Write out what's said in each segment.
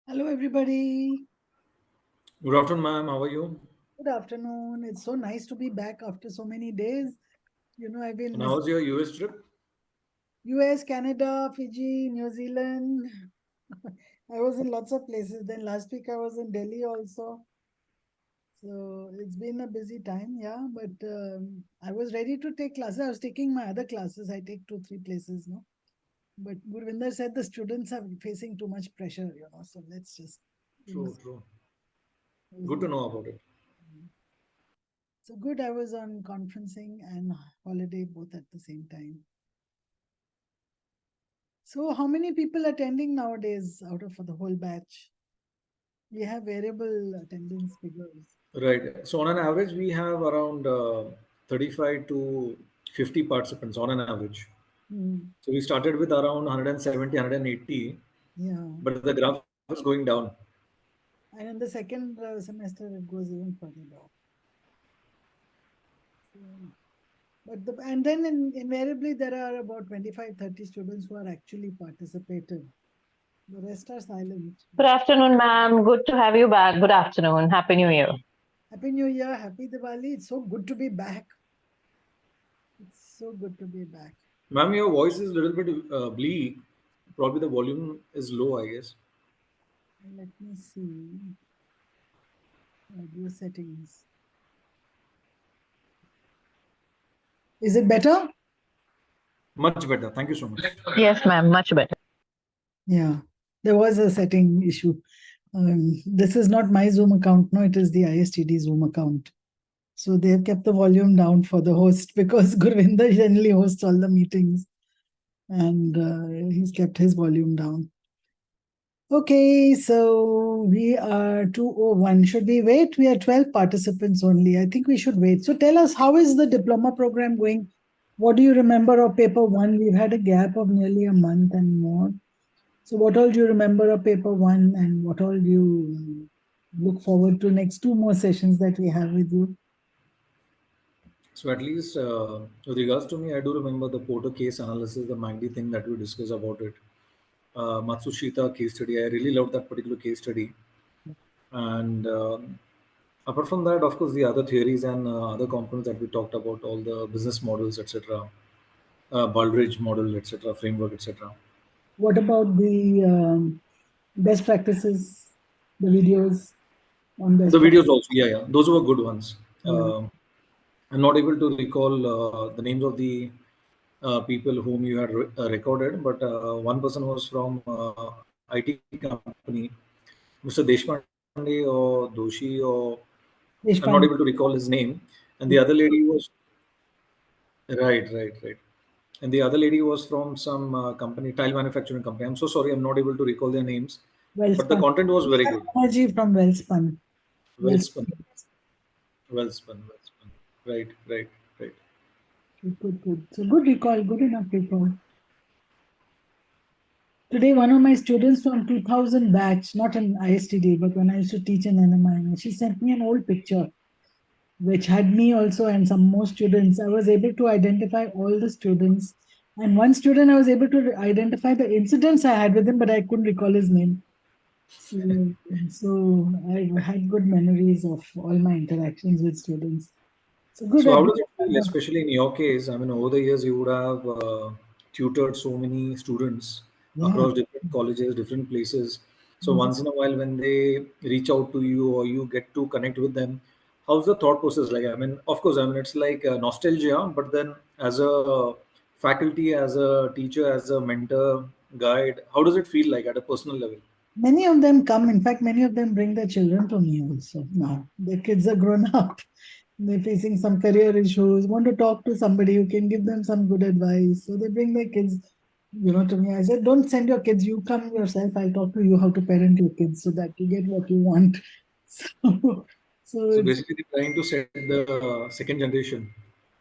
Hello, everybody. Good afternoon, ma'am. How are you? Good afternoon. It's so nice to be back after so many days. I've been And how missing was your US trip? US, Canada, Fiji, New Zealand. I was in lots of places. Then last week I was in Delhi also. So it's been a busy time, yeah. But I was ready to take classes. I was taking my other classes. I take two, three places, no. But Gurvinder said the students are facing too much pressure. So let's just True, finish. true. Good to know about it. So good, I was on conferencing and holiday both at the same time. So how many people attending nowadays out of for the whole batch? We have variable attendance figures. Right. So, on an average, we have around 35 to 50 participants on an average. Hmm. So, we started with around 170, 180, Yeah. but the graph is going down. And in the second semester, it goes even further down. So, and then invariably there are about 25, 30 students who are actually participating. The rest are silent. Good afternoon, ma'am. Good to have you back. Good afternoon. Happy New Year. Happy New Year, happy Diwali. It's so good to be back. It's so good to be back. Ma'am, your voice is a little bit bleak. Probably the volume is low, I guess. Let me see. Audio settings. Is it better? Much better. Thank you so much. Yes, ma'am. Much better. Yeah, there was a setting issue. This is not my Zoom account. No, it is the ISTD Zoom account. So they have kept the volume down for the host because Gurvinder generally hosts all the meetings and he's kept his volume down. Okay, so we are 201. Should we wait? We are 12 participants only. I think we should wait. So tell us, how is the diploma program going? What do you remember of paper one? We've had a gap of nearly a month and more. So what all do you remember of paper one and what all do you look forward to next two more sessions that we have with you? So at least with regards to me, I do remember the Porter case analysis, the mighty thing that we discussed about it. Matsushita case study. I really loved that particular case study. And apart from that, of course, the other theories and other components that we talked about, all the business models, etc., Baldrige model, etc., framework, etc. What about the best practices, the videos on The best videos practices? also, yeah, yeah, those were good ones. Yeah. I'm not able to recall the names of the people whom you had recorded, but one person was from IT company, Mr. Deshpande or Doshi, or I'm not able to recall his Deshpande. name. And the other lady was right, right, right. And the other lady was from some company, tile manufacturing company. I'm so sorry, I'm not able to recall their names, but the Wellspun. content was very good. Energy from Wellspun. Well Wellspun. spun, well spun, well spun. Right, right, right. Good, good, good. So good recall, good enough recall. Today, one of my students from 2000 batch, not in ISTD, but when I used to teach in NMI, she sent me an old picture which had me also and some more students. I was able to identify all the students. And one student, I was able to identify the incidents I had with him, but I couldn't recall his name. So I had good memories of all my interactions with students. So good. So how does it feel, especially in your case? I mean, over the years, you would have tutored so many students Yeah. across different colleges, different places. So Mhm. once in a while, when they reach out to you or you get to connect with them, how's the thought process like? I mean, of course, I mean it's like nostalgia, but then as a faculty, as a teacher, as a mentor, guide, how does it feel like at a personal level? Many of them come. In fact, many of them bring their children to me also now. Their kids are grown up. They're facing some career issues, want to talk to somebody who can give them some good advice. So they bring their kids, to me. I said, don't send your kids. You come yourself. I'll talk to you how to parent your kids so that you get what you want. So, so So it's, basically, trying to set the second generation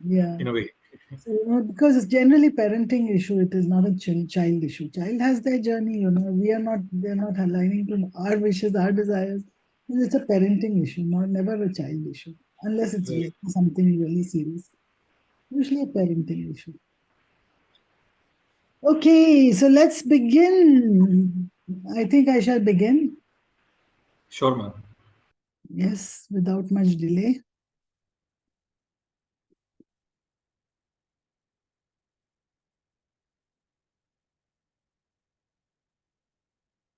yeah. in a way. So, because it's generally parenting issue, it is not a child issue. Child has their journey. We are not, they're not aligning to our wishes, our desires. It's a parenting issue, not never a child issue, unless it's Right. really something really serious. Usually a parenting issue. Okay, so let's begin. I think I shall begin. Sure, ma'am. Yes, without much delay.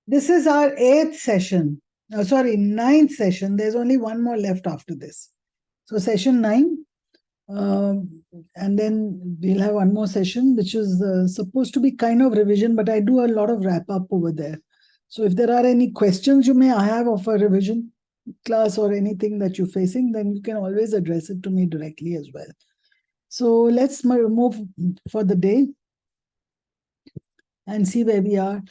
This is our 8th session. Oh, sorry, 9th session. There's only one more left after this. So session 9. And then we'll have one more session, which is supposed to be kind of revision, but I do a lot of wrap up over there. So if there are any questions you may have of a revision class or anything that you're facing, then you can always address it to me directly as well. So let's move for the day and see where we are.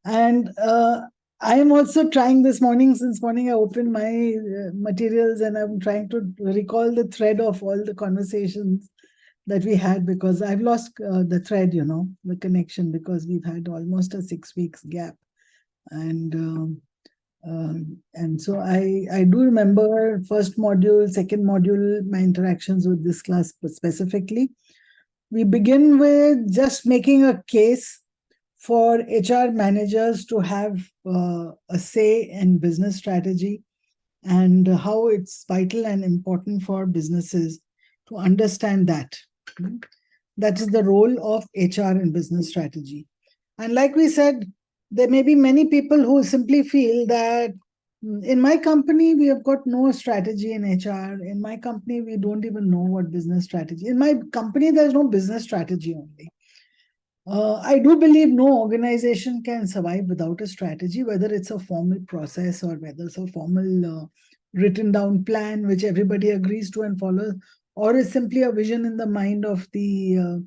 And I am also trying this morning, since morning I opened my materials and I'm trying to recall the thread of all the conversations that we had, because I've lost the thread, the connection, because we've had almost a 6 weeks gap. And so I do remember first module, second module, my interactions with this class specifically. We begin with just making a case for HR managers to have a say in business strategy, and how it's vital and important for businesses to understand that. That is the role of HR in business strategy. And like we said, there may be many people who simply feel that in my company, we have got no strategy in HR. In my company, we don't even know what business strategy. In my company, there's no business strategy only. I do believe no organization can survive without a strategy, whether it's a formal process or whether it's a formal written down plan which everybody agrees to and follows, or is simply a vision in the mind of the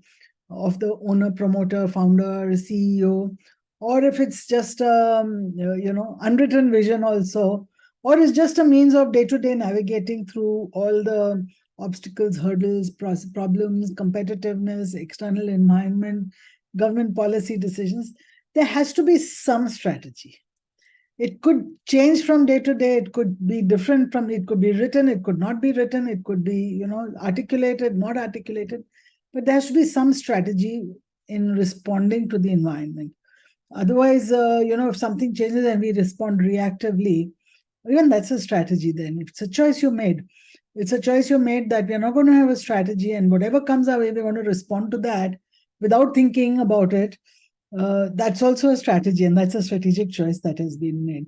owner, promoter, founder, CEO, or if it's just unwritten vision also, or is just a means of day-to-day navigating through all the obstacles, hurdles, problems, competitiveness, external environment, government policy decisions. There has to be some strategy. It could change from day to day. It could be different from, it could be written, it could not be written, it could be, articulated, not articulated. But there has to be some strategy in responding to the environment. Otherwise, if something changes and we respond reactively, even that's a strategy then. It's a choice you made. It's a choice you made that we're not going to have a strategy, and whatever comes our way, we're going to respond to that without thinking about it. That's also a strategy, and that's a strategic choice that has been made.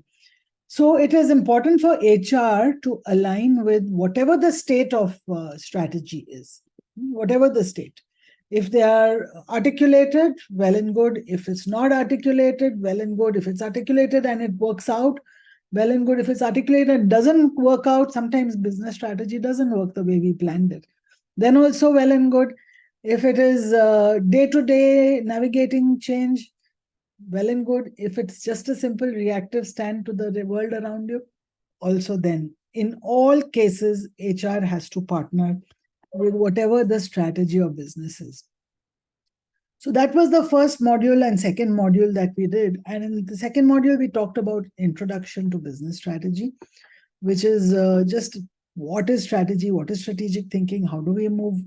So it is important for HR to align with whatever the state of strategy is, whatever the state. If they are articulated, well and good. If it's not articulated, well and good. If it's articulated and it works out, well and good. If it's articulated and doesn't work out, sometimes business strategy doesn't work the way we planned it, then also well and good. If it is day-to-day navigating change, well and good. If it's just a simple reactive stand to the world around you, also then. In all cases, HR has to partner with whatever the strategy of business is. So that was the first module and second module that we did. And in the second module, we talked about introduction to business strategy, which is just what is strategy, what is strategic thinking, how do we move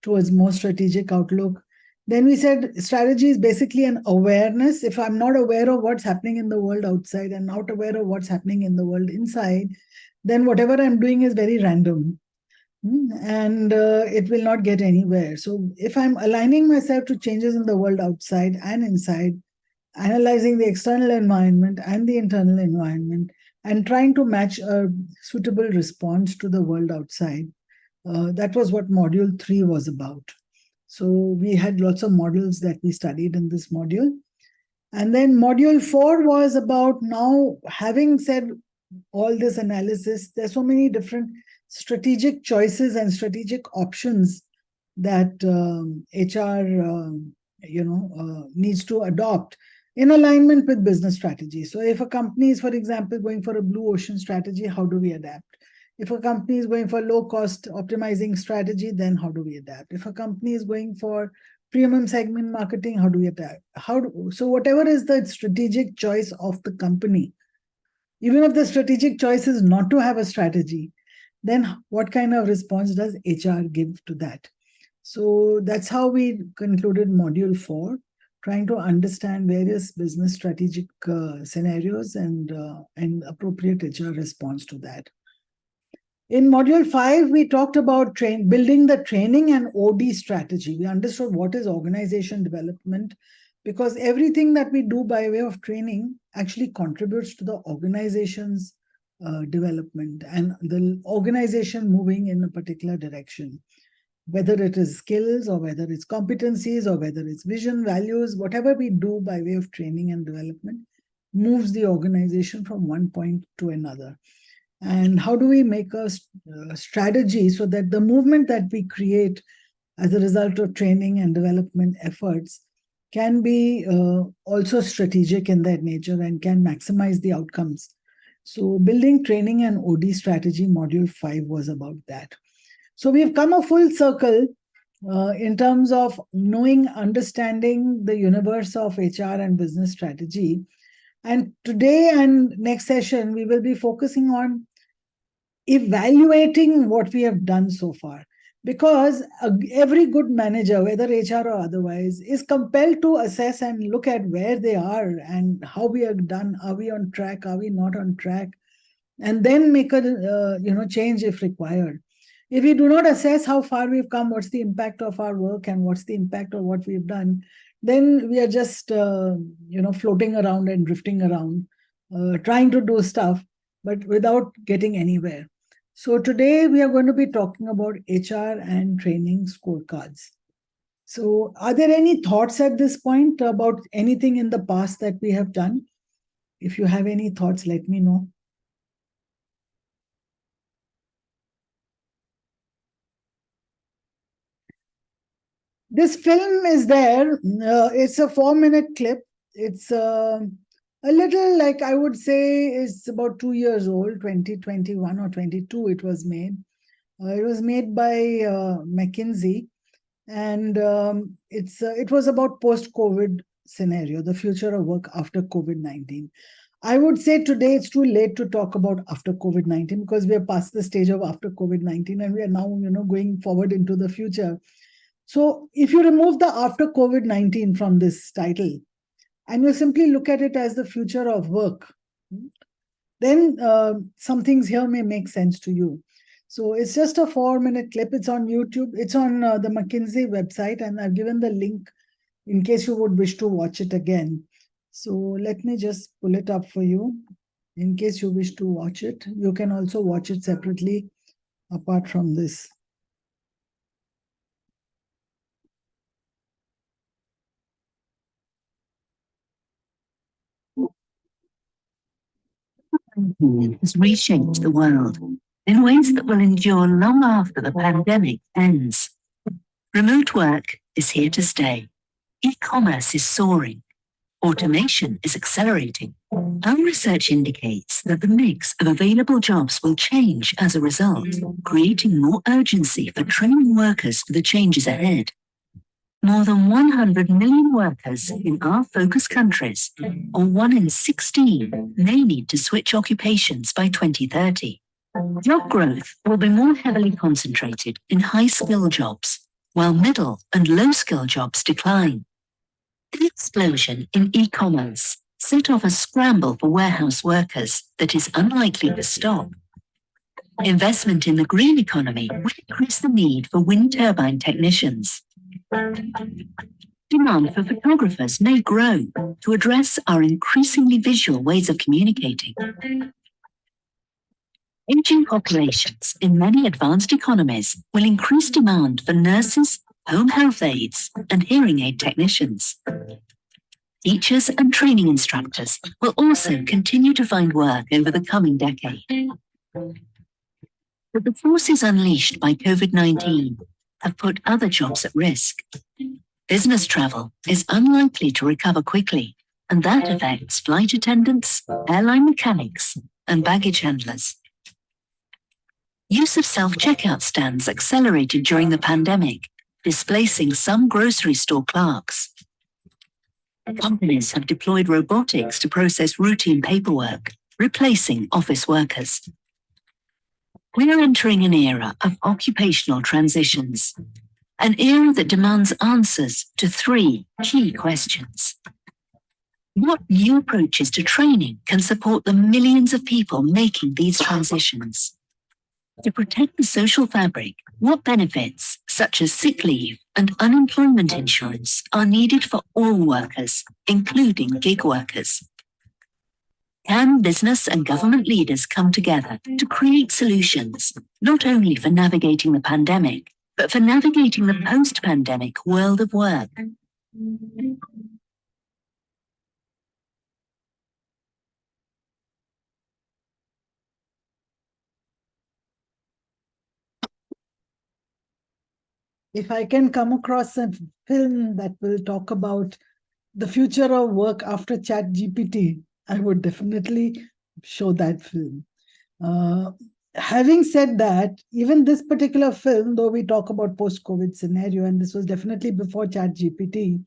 towards more strategic outlook. Then we said strategy is basically an awareness. If I'm not aware of what's happening in the world outside and not aware of what's happening in the world inside, then whatever I'm doing is very random. And it will not get anywhere. So if I'm aligning myself to changes in the world outside and inside, analyzing the external environment and the internal environment, and trying to match a suitable response to the world outside, that was what module 3 was about. So we had lots of models that we studied in this module. And then module 4 was about, now having said all this analysis, there's so many different strategic choices and strategic options that HR needs to adopt in alignment with business strategy. So if a company is, for example, going for a blue ocean strategy, how do we adapt? If a company is going for low cost optimizing strategy, then how do we adapt? If a company is going for premium segment marketing, how do we adapt? So whatever is the strategic choice of the company, even if the strategic choice is not to have a strategy, then what kind of response does HR give to that? So that's how we concluded module 4. trying to understand various business strategic scenarios and appropriate HR response to that. In module 5, we talked about building the training and OD strategy. We understood what is organization development, because everything that we do by way of training actually contributes to the organization's development and the organization moving in a particular direction. Whether it is skills or whether it's competencies or whether it's vision, values, whatever we do by way of training and development moves the organization from one point to another. And how do we make a strategy so that the movement that we create as a result of training and development efforts can be also strategic in their nature and can maximize the outcomes. So building training and OD strategy, module 5 was about that. So we've come a full circle in terms of knowing, understanding the universe of HR and business strategy. And today and next session, we will be focusing on evaluating what we have done so far. Because every good manager, whether HR or otherwise, is compelled to assess and look at where they are and how we have done. Are we on track? Are we not on track? And then make a change if required. If we do not assess how far we've come, what's the impact of our work and what's the impact of what we've done, then we are just floating around and drifting around, trying to do stuff, but without getting anywhere. So today we are going to be talking about HR and training scorecards. So are there any thoughts at this point about anything in the past that we have done? If you have any thoughts, let me know. This film is there. It's a 4-minute clip. It's a little, like I would say, it's about 2 years old, 2021 or 22 it was made. It was made by McKinsey. And it was about post-COVID scenario, the future of work after COVID-19. I would say today it's too late to talk about after COVID-19 because we are past the stage of after COVID-19 and we are now going forward into the future. So if you remove the after COVID-19 from this title and you simply look at it as the future of work, then some things here may make sense to you. So it's just a 4-minute clip. It's on YouTube. It's on the McKinsey website, and I've given the link in case you would wish to watch it again. So let me just pull it up for you in case you wish to watch it. You can also watch it separately apart from this. Has reshaped the world in ways that will endure long after the pandemic ends. Remote work is here to stay. E-commerce is soaring. Automation is accelerating. Our research indicates that the mix of available jobs will change as a result, creating more urgency for training workers for the changes ahead. More than 100 million workers in our focus countries, or 1 in 16, may need to switch occupations by 2030. Job growth will be more heavily concentrated in high-skill jobs, while middle and low-skill jobs decline. The explosion in e-commerce set off a scramble for warehouse workers that is unlikely to stop. Investment in the green economy will increase the need for wind turbine technicians. Demand for photographers may grow to address our increasingly visual ways of communicating. Aging populations in many advanced economies will increase demand for nurses, home health aides, and hearing aid technicians. Teachers and training instructors will also continue to find work over the coming decade. But the forces unleashed by COVID-19 have put other jobs at risk. Business travel is unlikely to recover quickly, and that affects flight attendants, airline mechanics, and baggage handlers. Use of self-checkout stands accelerated during the pandemic, displacing some grocery store clerks. Companies have deployed robotics to process routine paperwork, replacing office workers. We are entering an era of occupational transitions. an era that demands answers to 3 key questions. What new approaches to training can support the millions of people making these transitions? To protect the social fabric, what benefits, such as sick leave and unemployment insurance, are needed for all workers, including gig workers? Can business and government leaders come together to create solutions, not only for navigating the pandemic, but for navigating the post-pandemic world of work? If I can come across a film that will talk about the future of work after ChatGPT, I would definitely show that film. Having said that, even this particular film, though we talk about post-COVID scenario, and this was definitely before ChatGPT,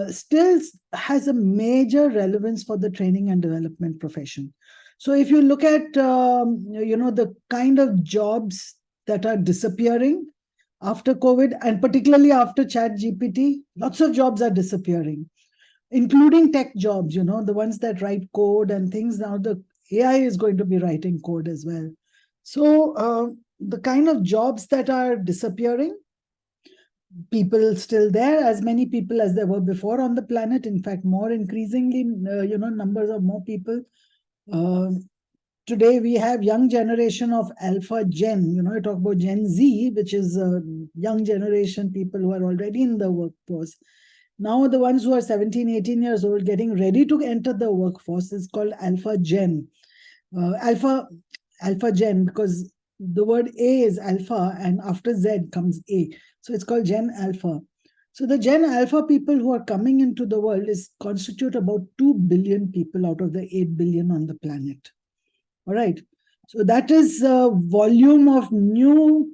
still has a major relevance for the training and development profession. So if you look at the kind of jobs that are disappearing after COVID, and particularly after ChatGPT, lots of jobs are disappearing, including tech jobs, the ones that write code and things. Now the AI is going to be writing code as well. So the kind of jobs that are disappearing, people still there, as many people as there were before on the planet. In fact, more increasingly, numbers of more people. Today we have young generation of Alpha Gen. I talk about Gen Z, which is young generation, people who are already in the workforce. Now the ones who are 17, 18 years old, getting ready to enter the workforce, is called Alpha Gen. Alpha Gen, because the word A is alpha and after Z comes A. So it's called Gen Alpha. So the Gen Alpha people who are coming into the world constitute about 2 billion people out of the 8 billion on the planet. All right. So that is a volume of new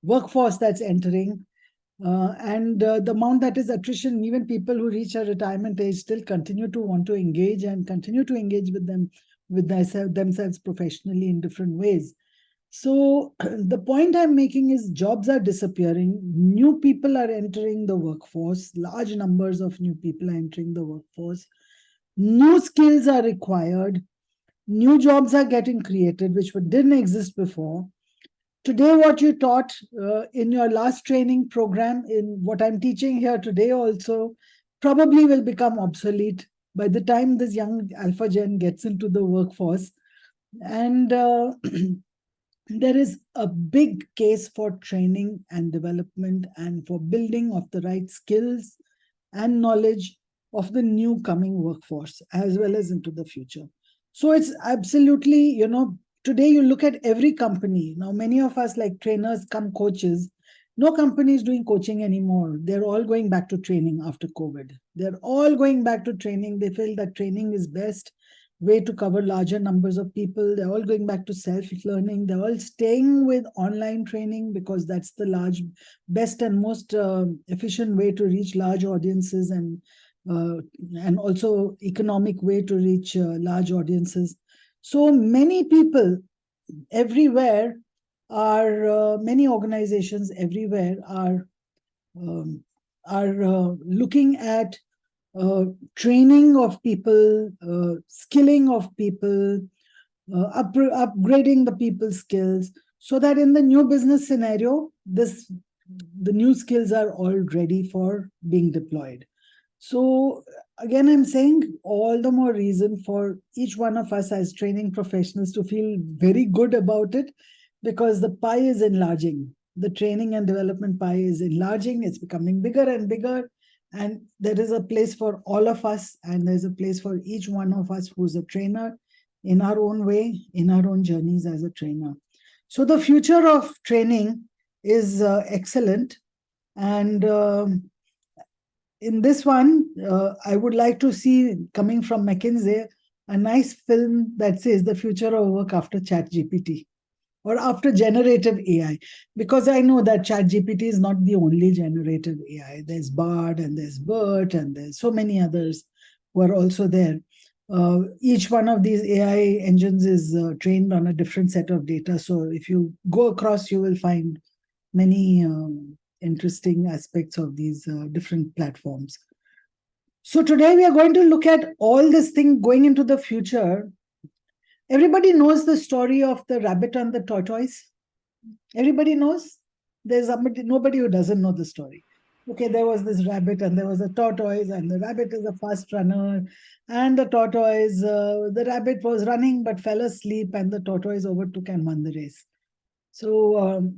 workforce that's entering. And the amount that is attrition, even people who reach a retirement age still continue to want to engage and continue to engage with themselves professionally in different ways. So the point I'm making is jobs are disappearing. New people are entering the workforce. Large numbers of new people are entering the workforce. New skills are required. New jobs are getting created, which didn't exist before. Today, what you taught in your last training program, in what I'm teaching here today also, probably will become obsolete by the time this young Alpha Gen gets into the workforce. And there is a big case for training and development and for building of the right skills and knowledge of the new coming workforce, as well as into the future. So it's absolutely, today you look at every company. Now, many of us, like trainers come coaches, no company is doing coaching anymore. They're all going back to training after COVID. They're all going back to training. They feel that training is best way to cover larger numbers of people. They're all going back to self-learning. They're all staying with online training because that's the best and most efficient way to reach large audiences and also economic way to reach large audiences. So many people everywhere many organizations everywhere are looking at training of people, skilling of people, upgrading the people's skills, so that in the new business scenario, the new skills are all ready for being deployed. So again, I'm saying all the more reason for each one of us as training professionals to feel very good about it, because the pie is enlarging. The training and development pie is enlarging. It's becoming bigger and bigger. And there is a place for all of us, and there's a place for each one of us who's a trainer in our own way, in our own journeys as a trainer. So the future of training is excellent. And in this one, I would like to see, coming from McKinsey, a nice film that says the future of work after ChatGPT or after generative AI, because I know that ChatGPT is not the only generative AI. There's Bard and there's BERT and there's so many others who are also there. Each one of these AI engines is trained on a different set of data. So if you go across, you will find many interesting aspects of these different platforms. So today we are going to look at all this thing going into the future. Everybody knows the story of the rabbit and the tortoise. Everybody knows. There's nobody who doesn't know the story. Okay, there was this rabbit and there was a tortoise, and the rabbit is a fast runner, and the rabbit was running but fell asleep, and the tortoise overtook and won the race. So,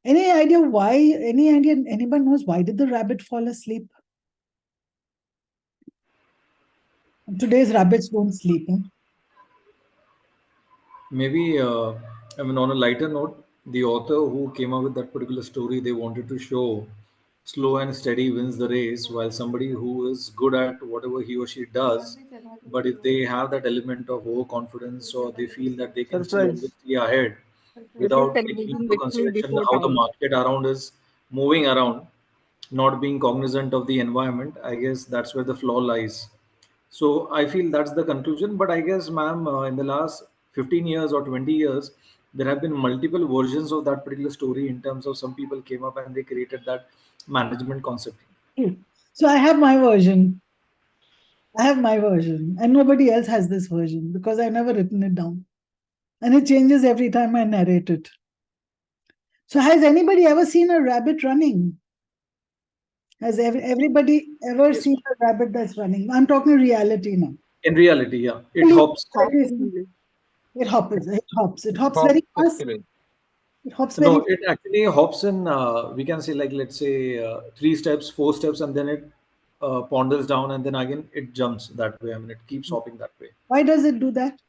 any idea why? Any idea? Anyone knows why did the rabbit fall asleep? Today's rabbits don't sleep. Huh? Maybe, I mean, on a lighter note, the author who came up with that particular story, they wanted to show slow and steady wins the race, while somebody who is good at whatever he or she does, but if they have that element of overconfidence or they feel that they can still always Surprise. see ahead This is without taking television into which will consideration before how the time. market around is moving around, not being cognizant of the environment, I guess that's where the flaw lies. So I feel that's the conclusion. But I guess, ma'am, in the last 15 years or 20 years, there have been multiple versions of that particular story in terms of some people came up and they created that management concept. So I have my version. I have my version, and nobody else has this version because I've never written it down. And it changes every time I narrate it. So, has anybody ever seen a rabbit running? Has everybody ever Yes. seen a rabbit that's running? I'm talking reality now. In reality, yeah, it Really, hops. It hops. It hops. It hops Hop very fast. actually. It hops No, very. it actually hops in, we can say, like, let's say 3 steps, 4 steps, and then it ponders down and then again it jumps that way. I mean, it keeps hopping that way. Why does it do that?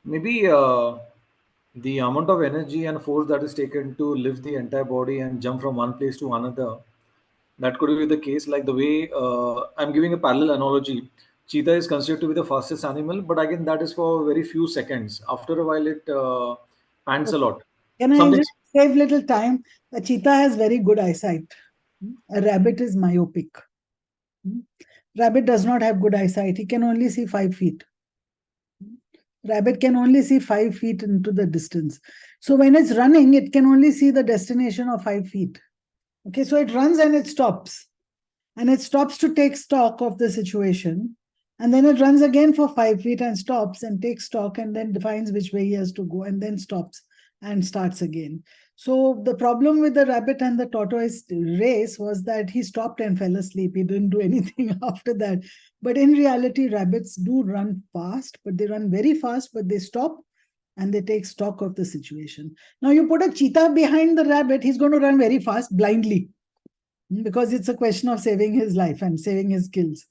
Maybe the amount of energy and force that is taken to lift the entire body and jump from one place to another, that could be the case. Like the way I'm giving a parallel analogy, cheetah is considered to be the fastest animal, but again, that is for very few seconds. After a while, it pants a lot. Can I Something. just save little time? A cheetah has very good eyesight. A rabbit is myopic. Rabbit does not have good eyesight. He can only see 5 feet. Rabbit can only see 5 feet into the distance. So when it's running, it can only see the destination of 5 feet. Okay, so it runs and it stops. And it stops to take stock of the situation. And then it runs again for 5 feet and stops and takes stock and then defines which way he has to go and then stops and starts again. So the problem with the rabbit and the tortoise race was that he stopped and fell asleep. He didn't do anything after that. But in reality, rabbits do run fast, but they run very fast, but they stop and they take stock of the situation. Now you put a cheetah behind the rabbit, he's going to run very fast blindly because it's a question of saving his life and saving his skills.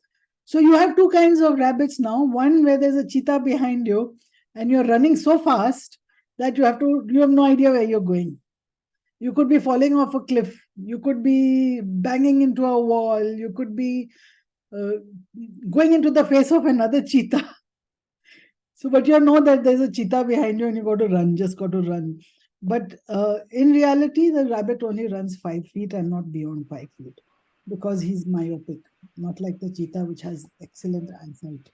So you have two kinds of rabbits now. One where there's a cheetah behind you and you're running so fast that you have no idea where you're going. You could be falling off a cliff. You could be banging into a wall. You could be going into the face of another cheetah. So, but you know that there's a cheetah behind you and you got to run, just got to run. But in reality, the rabbit only runs 5 feet and not beyond 5 feet because he's myopic, not like the cheetah, which has excellent eyesight,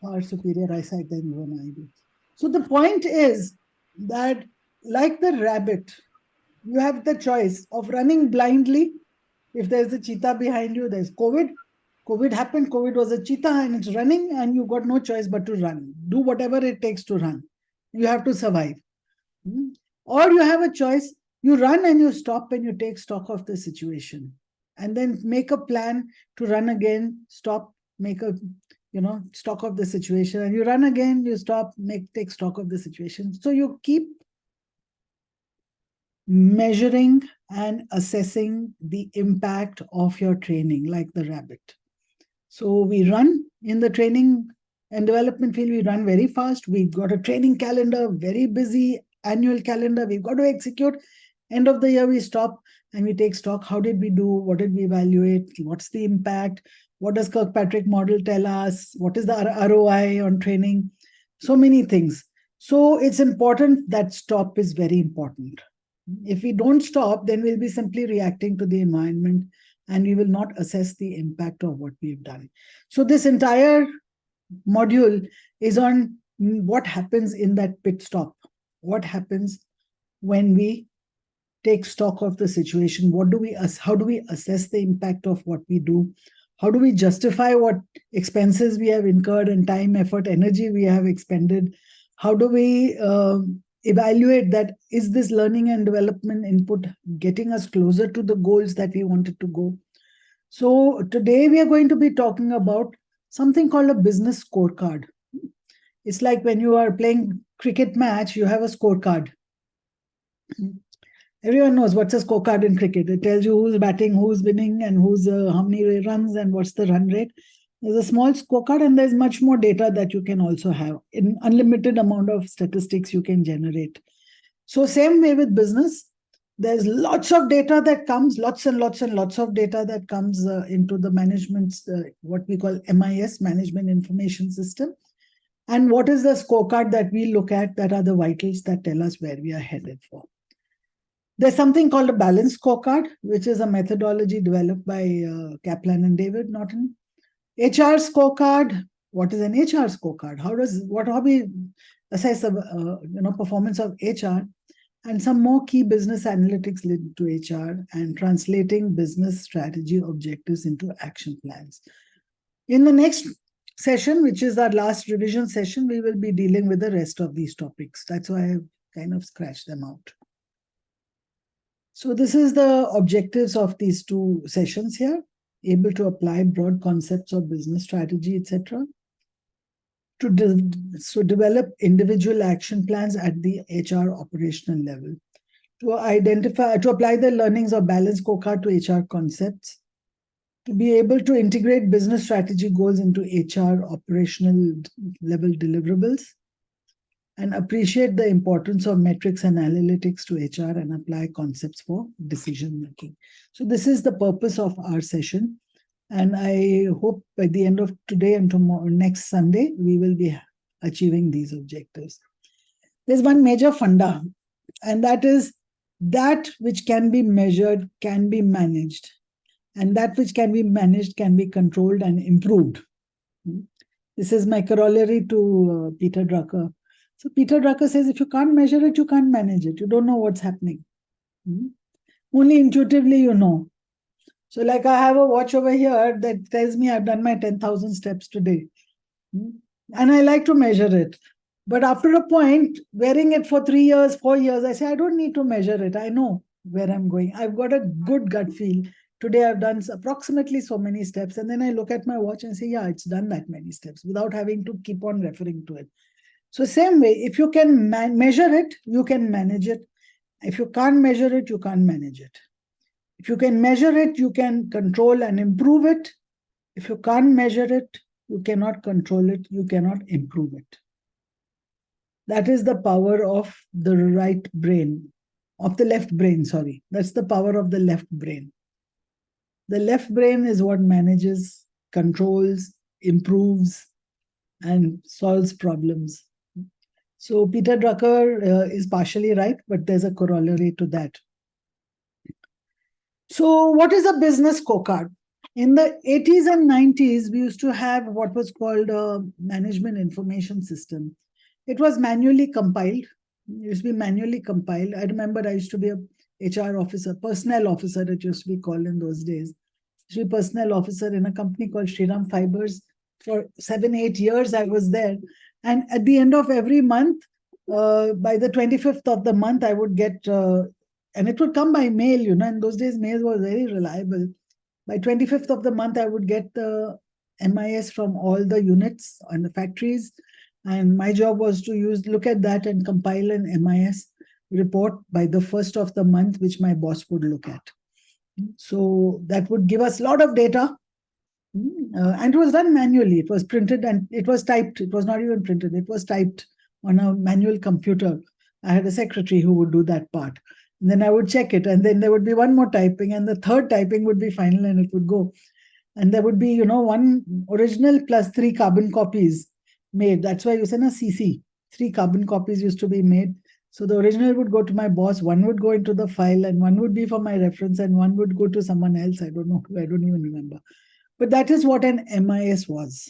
far superior eyesight than you and I do. So the point is that, like the rabbit, you have the choice of running blindly. If there's a cheetah behind you, there's COVID. COVID happened. COVID was a cheetah and it's running, and you got no choice but to run. Do whatever it takes to run. You have to survive. Or you have a choice. You run and you stop and you take stock of the situation, and then make a plan to run again. Stop. Make a stock of the situation, and you run again. You stop. Take stock of the situation. So you keep measuring and assessing the impact of your training, like the rabbit. So we run in the training and development field, we run very fast. We've got a training calendar, very busy annual calendar. We've got to execute. End of the year, we stop and we take stock. How did we do? What did we evaluate? What's the impact? What does Kirkpatrick model tell us? What is the ROI on training? So many things. So it's important that stop is very important. If we don't stop, then we'll be simply reacting to the environment and we will not assess the impact of what we've done. So this entire module is on what happens in that pit stop. What happens when we take stock of the situation. How do we assess the impact of what we do? How do we justify what expenses we have incurred and time, effort, energy we have expended? How do we evaluate that? Is this learning and development input getting us closer to the goals that we wanted to go? So today we are going to be talking about something called a business scorecard. It's like when you are playing cricket match, you have a scorecard. Everyone knows what's a scorecard in cricket. It tells you who's batting, who's winning, and who's how many runs and what's the run rate. There's a small scorecard, and there's much more data that you can also have. In unlimited amount of statistics you can generate. So same way with business, there's lots of data that comes, lots and lots and lots of data that comes into the management's what we call MIS, Management Information System. And what is the scorecard that we look at that are the vitals that tell us where we are headed for? There's something called a balanced scorecard, which is a methodology developed by Kaplan and David Norton. HR scorecard. What is an HR scorecard? How we assess the performance of HR? And some more key business analytics linked to HR and translating business strategy objectives into action plans. In the next session, which is our last revision session, we will be dealing with the rest of these topics. That's why I've kind of scratched them out. So this is the objectives of these two sessions here, able to apply broad concepts of business strategy, etc. To develop individual action plans at the HR operational level, to apply the learnings of balanced scorecard to HR concepts, to be able to integrate business strategy goals into HR operational level deliverables, and appreciate the importance of metrics and analytics to HR and apply concepts for decision making. So this is the purpose of our session. And I hope by the end of today and tomorrow, next Sunday, we will be achieving these objectives. There's one major funda, and that is that which can be measured can be managed, and that which can be managed can be controlled and improved. This is my corollary to Peter Drucker. So Peter Drucker says, if you can't measure it, you can't manage it. You don't know what's happening. Only intuitively you know. So like I have a watch over here that tells me I've done my 10,000 steps today. And I like to measure it. But after a point, wearing it for 3 years, 4 years, I say, I don't need to measure it. I know where I'm going. I've got a good gut feel. Today I've done approximately so many steps. And then I look at my watch and say, yeah, it's done that many steps without having to keep on referring to it. So same way, if you can measure it, you can manage it. If you can't measure it, you can't manage it. If you can measure it, you can control and improve it. If you can't measure it, you cannot control it, you cannot improve it. That is the power of the right brain, of the left brain, sorry. That's the power of the left brain. The left brain is what manages, controls, improves, and solves problems. So Peter Drucker is partially right, but there's a corollary to that. So what is a business scorecard? In the 80s and 90s, we used to have what was called a management information system. It was manually compiled. It used to be manually compiled. I remember I used to be a HR officer, personnel officer, it used to be called in those days. I used to be personnel officer in a company called Shriram Fibers. For 7-8 years, I was there. And at the end of every month, by the 25th of the month, I would get, and it would come by mail, you know, in those days, mail was very reliable. By 25th of the month, I would get the MIS from all the units and the factories. And my job was to look at that and compile an MIS report by the first of the month, which my boss would look at. So that would give us a lot of data. And it was done manually. It was printed and it was typed. It was not even printed. It was typed on a manual computer. I had a secretary who would do that part. And then I would check it. And then there would be one more typing. And the third typing would be final and it would go. And there would be, you know, one original plus 3 carbon copies made. That's why you said a CC. 3 carbon copies used to be made. So the original would go to my boss. One would go into the file and one would be for my reference and one would go to someone else. I don't know. I don't even remember. But that is what an MIS was,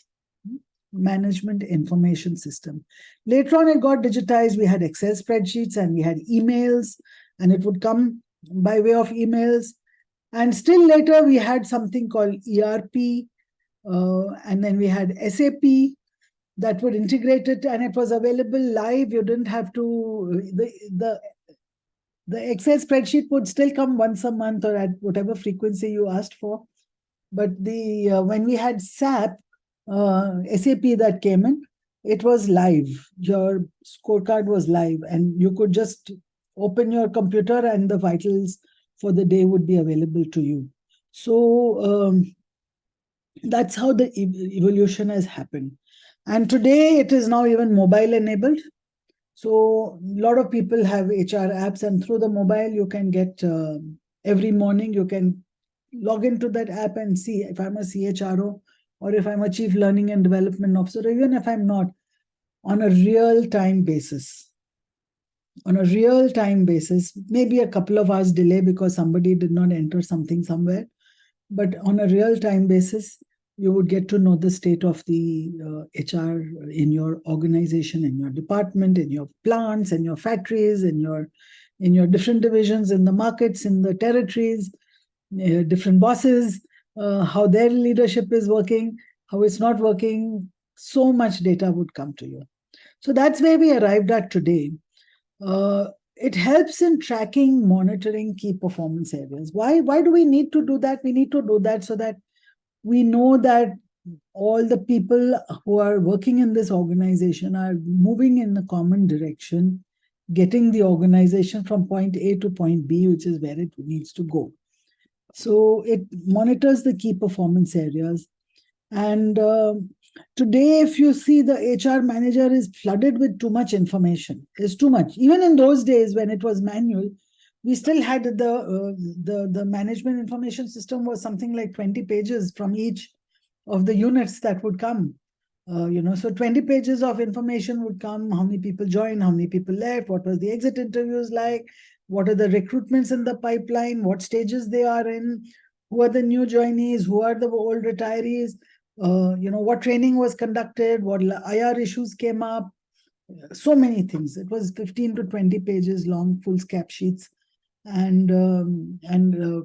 Management Information System. Later on, it got digitized. We had Excel spreadsheets and we had emails, and it would come by way of emails. And still later, we had something called ERP, and then we had SAP that would integrate it, and it was available live. You didn't have to, the Excel spreadsheet would still come once a month or at whatever frequency you asked for. But the when we had SAP, SAP that came in, it was live. Your scorecard was live, and you could just open your computer and the vitals for the day would be available to you. So that's how the evolution has happened. And today it is now even mobile enabled. So a lot of people have HR apps, and through the mobile, you can get every morning, you can log into that app and see if I'm a CHRO or if I'm a Chief Learning and Development Officer, or even if I'm not, on a real-time basis. On a real-time basis, maybe a couple of hours delay because somebody did not enter something somewhere, but on a real-time basis, you would get to know the state of the HR in your organization, in your department, in your plants, in your factories, in your different divisions, in the markets, in the territories, different bosses, how their leadership is working, how it's not working. So much data would come to you. So that's where we arrived at today. It helps in tracking, monitoring key performance areas. Why do we need to do that? We need to do that so that we know that all the people who are working in this organization are moving in a common direction, getting the organization from point A to point B, which is where it needs to go. So it monitors the key performance areas. And today, if you see, the HR manager is flooded with too much information. It's too much. Even in those days when it was manual, we still had the management information system was something like 20 pages from each of the units that would come. So 20 pages of information would come. How many people joined? How many people left? What was the exit interviews like? What are the recruitments in the pipeline? What stages they are in? Who are the new joinees? Who are the old retirees? What training was conducted? What IR issues came up? So many things. It was 15 to 20 pages long, full scap sheets. And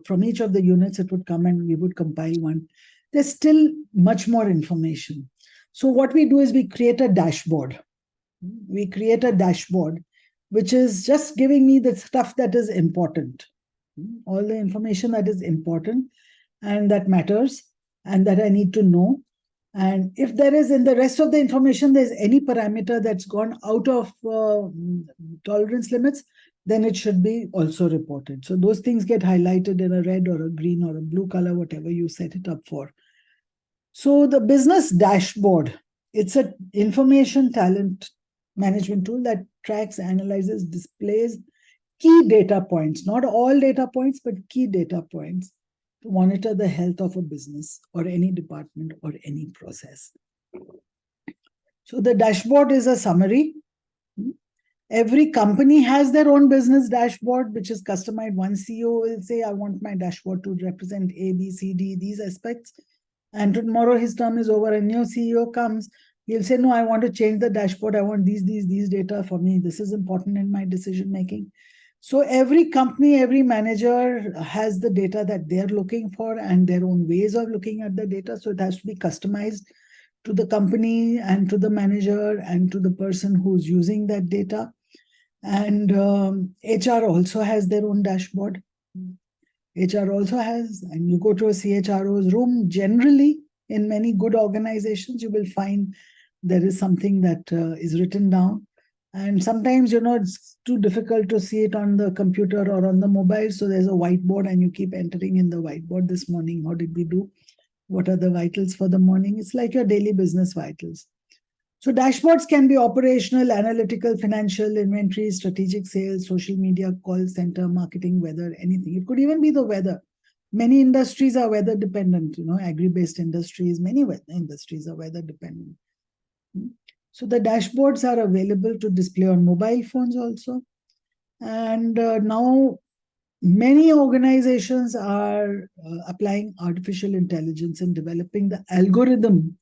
from each of the units, it would come and we would compile one. There's still much more information. So what we do is we create a dashboard. We create a dashboard, which is just giving me the stuff that is important, all the information that is important and that matters and that I need to know. And if there is in the rest of the information, there's any parameter that's gone out of tolerance limits, then it should be also reported. So those things get highlighted in a red or a green or a blue color, whatever you set it up for. So the business dashboard, it's an information talent management tool that tracks, analyzes, displays key data points, not all data points, but key data points to monitor the health of a business or any department or any process. So the dashboard is a summary. Every company has their own business dashboard, which is customized. One CEO will say, I want my dashboard to represent A, B, C, D, these aspects. And tomorrow his term is over, a new CEO comes, he'll say, no, I want to change the dashboard. I want these data for me. This is important in my decision making. So every company, every manager has the data that they're looking for and their own ways of looking at the data. So it has to be customized to the company and to the manager and to the person who's using that data. And HR also has their own dashboard. HR also has, and you go to a CHRO's room, generally in many good organizations, you will find there is something that is written down. And sometimes, it's too difficult to see it on the computer or on the mobile. So there's a whiteboard and you keep entering in the whiteboard this morning. How did we do? What are the vitals for the morning? It's like your daily business vitals. So dashboards can be operational, analytical, financial, inventory, strategic sales, social media, call center, marketing, weather, anything. It could even be the weather. Many industries are weather dependent, agri-based industries, many industries are weather dependent. So the dashboards are available to display on mobile phones also. And now many organizations are applying artificial intelligence and developing the algorithm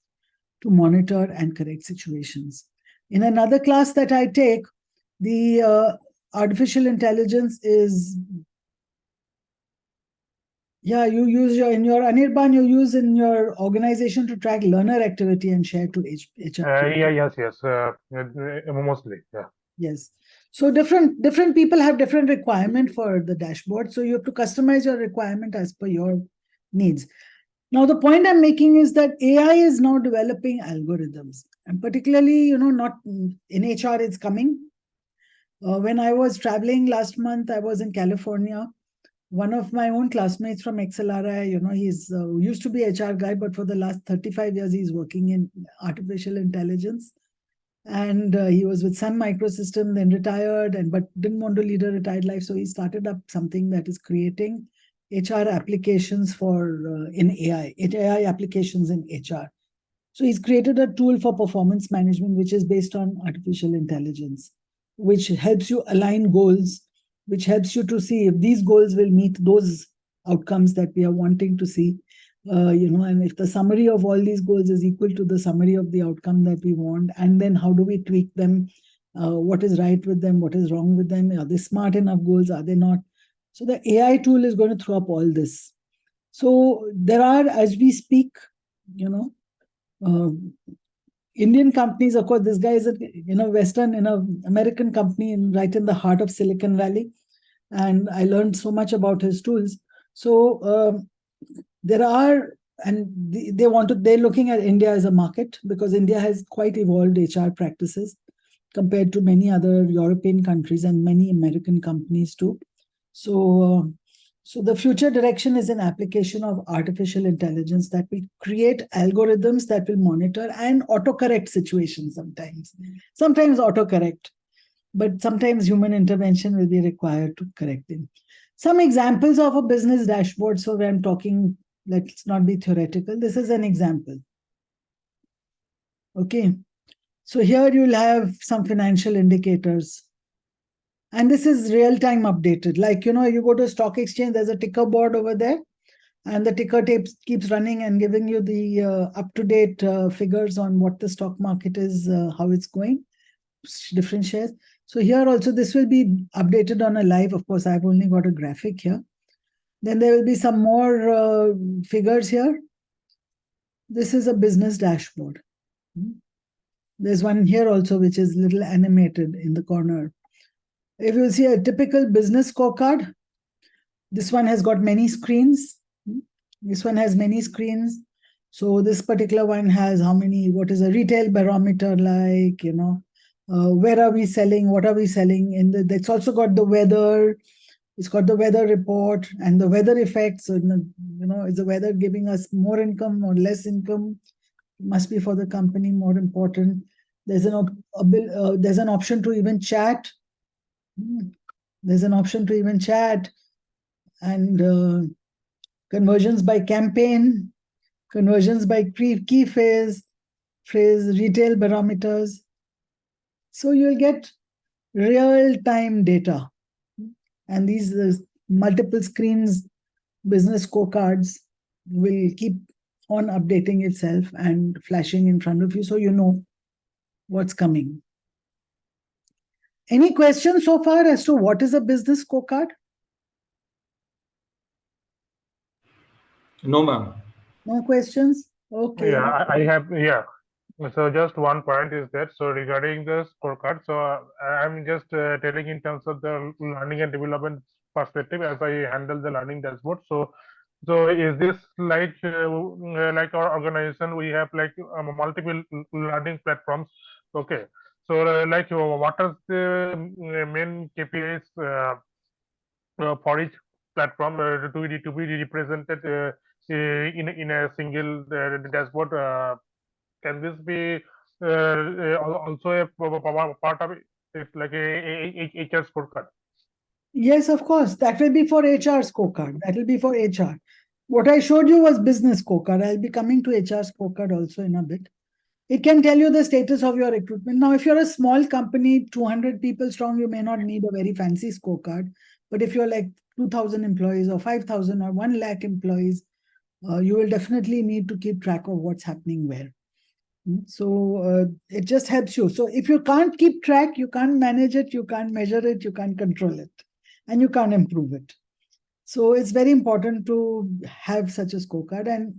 to monitor and correct situations. In another class that I take, the artificial intelligence is Yeah, you use in your Anirban, you use in your organization to track learner activity and share to HR. Yes, mostly, yeah. Yes. So different people have different requirement for the dashboard. So you have to customize your requirement as per your needs. Now, the point I'm making is that AI is now developing algorithms, and particularly, not in HR, it's coming. When I was traveling last month, I was in California. One of my own classmates from XLRI, he's used to be HR guy, but for the last 35 years, he's working in artificial intelligence. And he was with Sun Microsystem, then retired, but didn't want to lead a retired life. So he started up something that is creating HR applications in AI applications in HR. So he's created a tool for performance management, which is based on artificial intelligence, which helps you align goals, which helps you to see if these goals will meet those outcomes that we are wanting to see. And if the summary of all these goals is equal to the summary of the outcome that we want, and then how do we tweak them? What is right with them? What is wrong with them? Are they smart enough goals? Are they not? So the AI tool is going to throw up all this. So there are, as we speak, Indian companies, of course, this guy is American company right in the heart of Silicon Valley. And I learned so much about his tools. So there are, and they're looking at India as a market because India has quite evolved HR practices compared to many other European countries and many American companies too. So the future direction is an application of artificial intelligence that will create algorithms that will monitor and autocorrect situations sometimes. Sometimes autocorrect, but sometimes human intervention will be required to correct them. Some examples of a business dashboard. So when I'm talking, let's not be theoretical. This is an example. Okay. So here you'll have some financial indicators. And this is real-time updated. Like, you go to a stock exchange, there's a ticker board over there. And the ticker tape keeps running and giving you the up-to-date figures on what the stock market is, how it's going, different shares. So here also, this will be updated on a live. Of course, I've only got a graphic here. Then there will be some more figures here. This is a business dashboard. There's one here also, which is a little animated in the corner. If you see a typical business scorecard, this one has got many screens. This one has many screens. So this particular one has what is a retail barometer like, where are we selling? What are we selling? It's also got the weather. It's got the weather report and the weather effects. Is the weather giving us more income or less income? It must be for the company more important. There's an option to even chat. There's an option to even chat, and conversions by campaign, conversions by key phrase, retail barometers. So you'll get real-time data. And these multiple screens, business scorecards will keep on updating itself and flashing in front of you so you know what's coming. Any questions so far as to what is a business scorecard? No, ma'am. No questions? Okay. Yeah, I have, yeah. So just one point is that, so regarding the scorecard, so I'm just telling in terms of the learning and development perspective as I handle the learning dashboard. So is this like our organization, we have like multiple learning platforms. Okay. So what are the main KPIs for each platform to be represented in a single dashboard? Can this be also a part of it, like a HR scorecard? Yes, of course. That will be for HR scorecard. That will be for HR. What I showed you was business scorecard. I'll be coming to HR scorecard also in a bit. It can tell you the status of your recruitment. Now, if you're a small company, 200 people strong, you may not need a very fancy scorecard. But if you're like 2,000 employees or 5,000 or 1 lakh employees, you will definitely need to keep track of what's happening where. So it just helps you. So if you can't keep track, you can't manage it, you can't measure it, you can't control it, and you can't improve it. So it's very important to have such a scorecard. And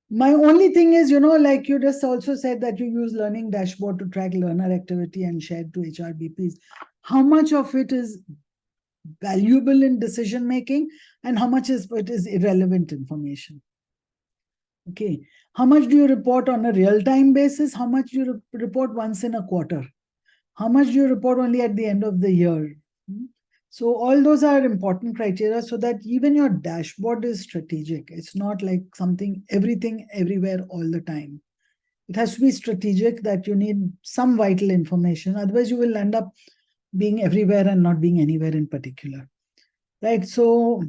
my only thing is, like you just also said that you use learning dashboard to track learner activity and share to HRBPs. How much of it is valuable in decision making and how much is it is irrelevant information? Okay. How much do you report on a real-time basis? How much do you report once in a quarter? How much do you report only at the end of the year? So all those are important criteria so that even your dashboard is strategic. It's not like something, everything, everywhere, all the time. It has to be strategic that you need some vital information. Otherwise, you will end up being everywhere and not being anywhere in particular. Right. So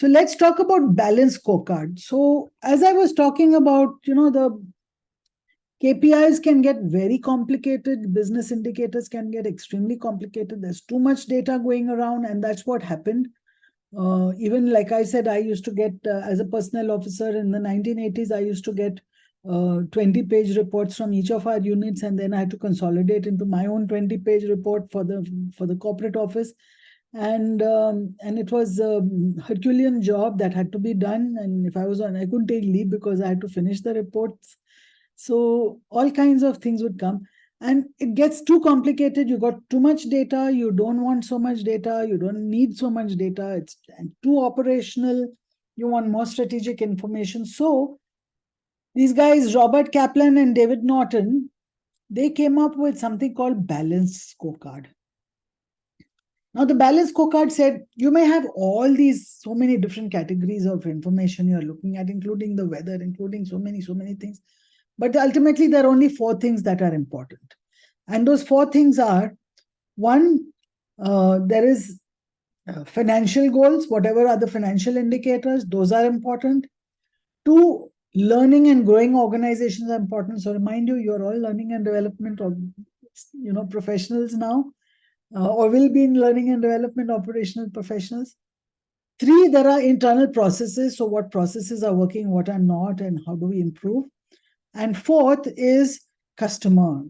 let's talk about balance scorecard. So as I was talking about, the KPIs can get very complicated. Business indicators can get extremely complicated. There's too much data going around, and that's what happened. Even like I said, I used to get, as a personnel officer in the 1980s, I used to get 20-page reports from each of our units, and then I had to consolidate into my own 20-page report for the corporate office. And it was a Herculean job that had to be done. And if I was on, I couldn't take leave because I had to finish the reports. So all kinds of things would come. And it gets too complicated. You got too much data. You don't want so much data. You don't need so much data. It's too operational. You want more strategic information. So these guys, Robert Kaplan and David Norton, they came up with something called balanced scorecard. Now, the balanced scorecard said you may have all these so many different categories of information you're looking at, including the weather, including so many things. But ultimately, there are only 4 things that are important. And those 4 things are, one, there is financial goals, whatever are the financial indicators, those are important. 2, learning and growing organizations are important. So remind you, you're all learning and development or professionals now, or will be in learning and development operational professionals. 3, there are internal processes. So what processes are working, what are not, and how do we improve? And 4th is customer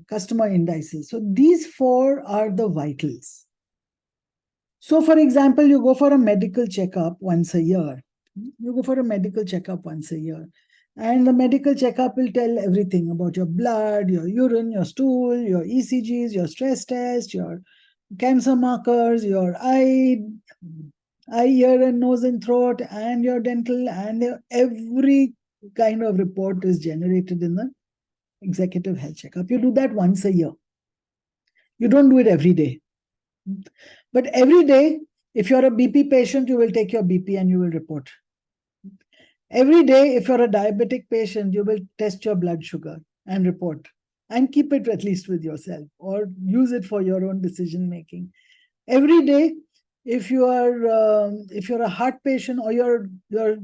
indices. So these 4 are the vitals. So for example, you go for a medical checkup once a year. And the medical checkup will tell everything about your blood, your urine, your stool, your ECGs, your stress test, your cancer markers, your eye, ear and nose and throat, and your dental, and every kind of report is generated in the executive health checkup. You do that once a year. You don't do it every day. But every day, if you're a BP patient, you will take your BP and you will report. Every day, if you're a diabetic patient, you will test your blood sugar and report, and keep it at least with yourself or use it for your own decision making. Every day, if you're a heart patient or you're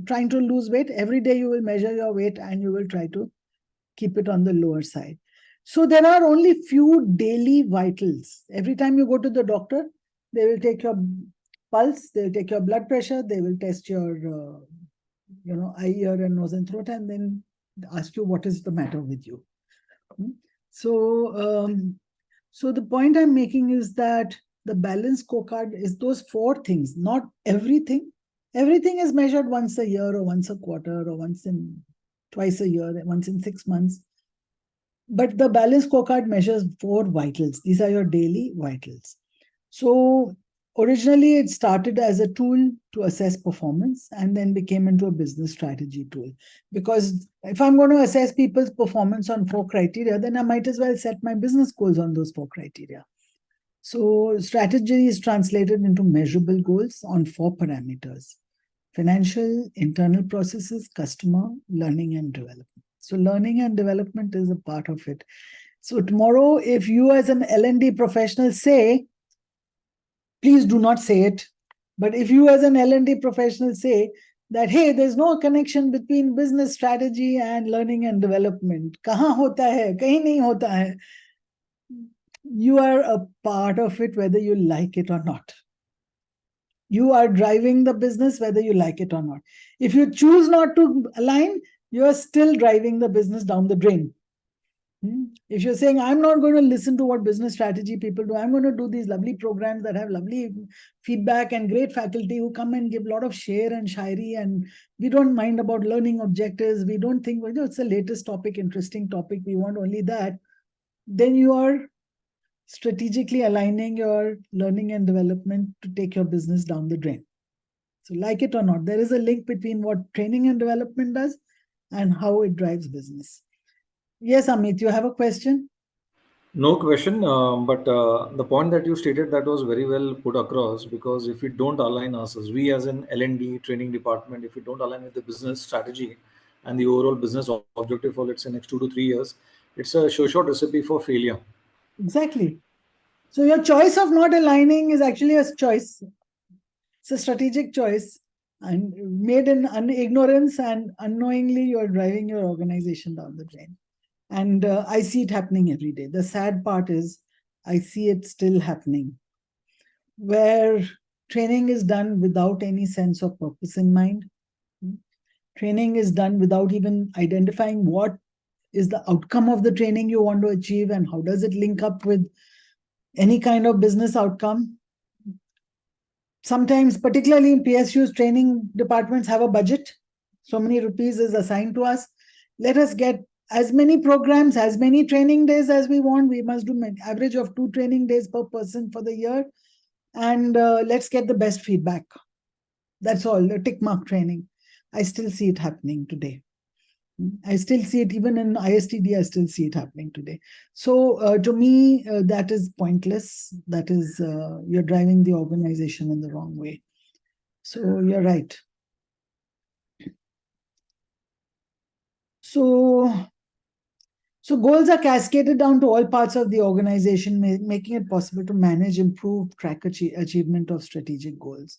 trying to lose weight, every day you will measure your weight and you will try to keep it on the lower side. So there are only few daily vitals. Every time you go to the doctor, they will take your pulse, they'll take your blood pressure, they will test your eye, ear, and nose and throat, and then ask you what is the matter with you. So the point I'm making is that the balance scorecard is those 4 things, not everything. Everything is measured once a year or once a quarter or twice a year, once in 6 months. But the balance scorecard measures 4 vitals. These are your daily vitals. So originally, it started as a tool to assess performance and then became into a business strategy tool. Because if I'm going to assess people's performance on 4 criteria, then I might as well set my business goals on those 4 criteria. So strategy is translated into measurable goals on 4 parameters: financial, internal processes, customer, learning and development. So learning and development is a part of it. So tomorrow, if you as an L&D professional say, please do not say it, but if you as an L&D professional say that, hey, there's no connection between business strategy and learning and development, kahan hota hai, kahin nahi hota hai, you are a part of it whether you like it or not. You are driving the business whether you like it or not. If you choose not to align, you are still driving the business down the drain. If you're saying, I'm not going to listen to what business strategy people do, I'm going to do these lovely programs that have lovely feedback and great faculty who come and give a lot of share and shairi, and we don't mind about learning objectives. We don't think, well, it's the latest topic, interesting topic. We want only that. Then you are strategically aligning your learning and development to take your business down the drain. So, like it or not, there is a link between what training and development does and how it drives business. Yes, Amit, you have a question? No question, but the point that you stated, that was very well put across, because if we don't align ourselves, we as an L&D training department, if we don't align with the business strategy and the overall business objective for, let's say, next 2 to 3 years, it's a sure shot recipe for failure. Exactly. So your choice of not aligning is actually a choice. It's a strategic choice, and made in ignorance, and unknowingly you're driving your organization down the drain. And I see it happening every day. The sad part is I see it still happening, where training is done without any sense of purpose in mind. Training is done without even identifying what is the outcome of the training you want to achieve and how does it link up with any kind of business outcome. Sometimes, particularly in PSUs, training departments have a budget. So many rupees is assigned to us. Let us get as many programs, as many training days as we want. We must do an average of 2 training days per person for the year. And let's get the best feedback. That's all, the tick mark training. I still see it happening today. I still see it even in ISTD. I still see it happening today. So to me, that is pointless. That is, you're driving the organization in the wrong way. So you're right. So goals are cascaded down to all parts of the organization, making it possible to manage, improve, track achievement of strategic goals.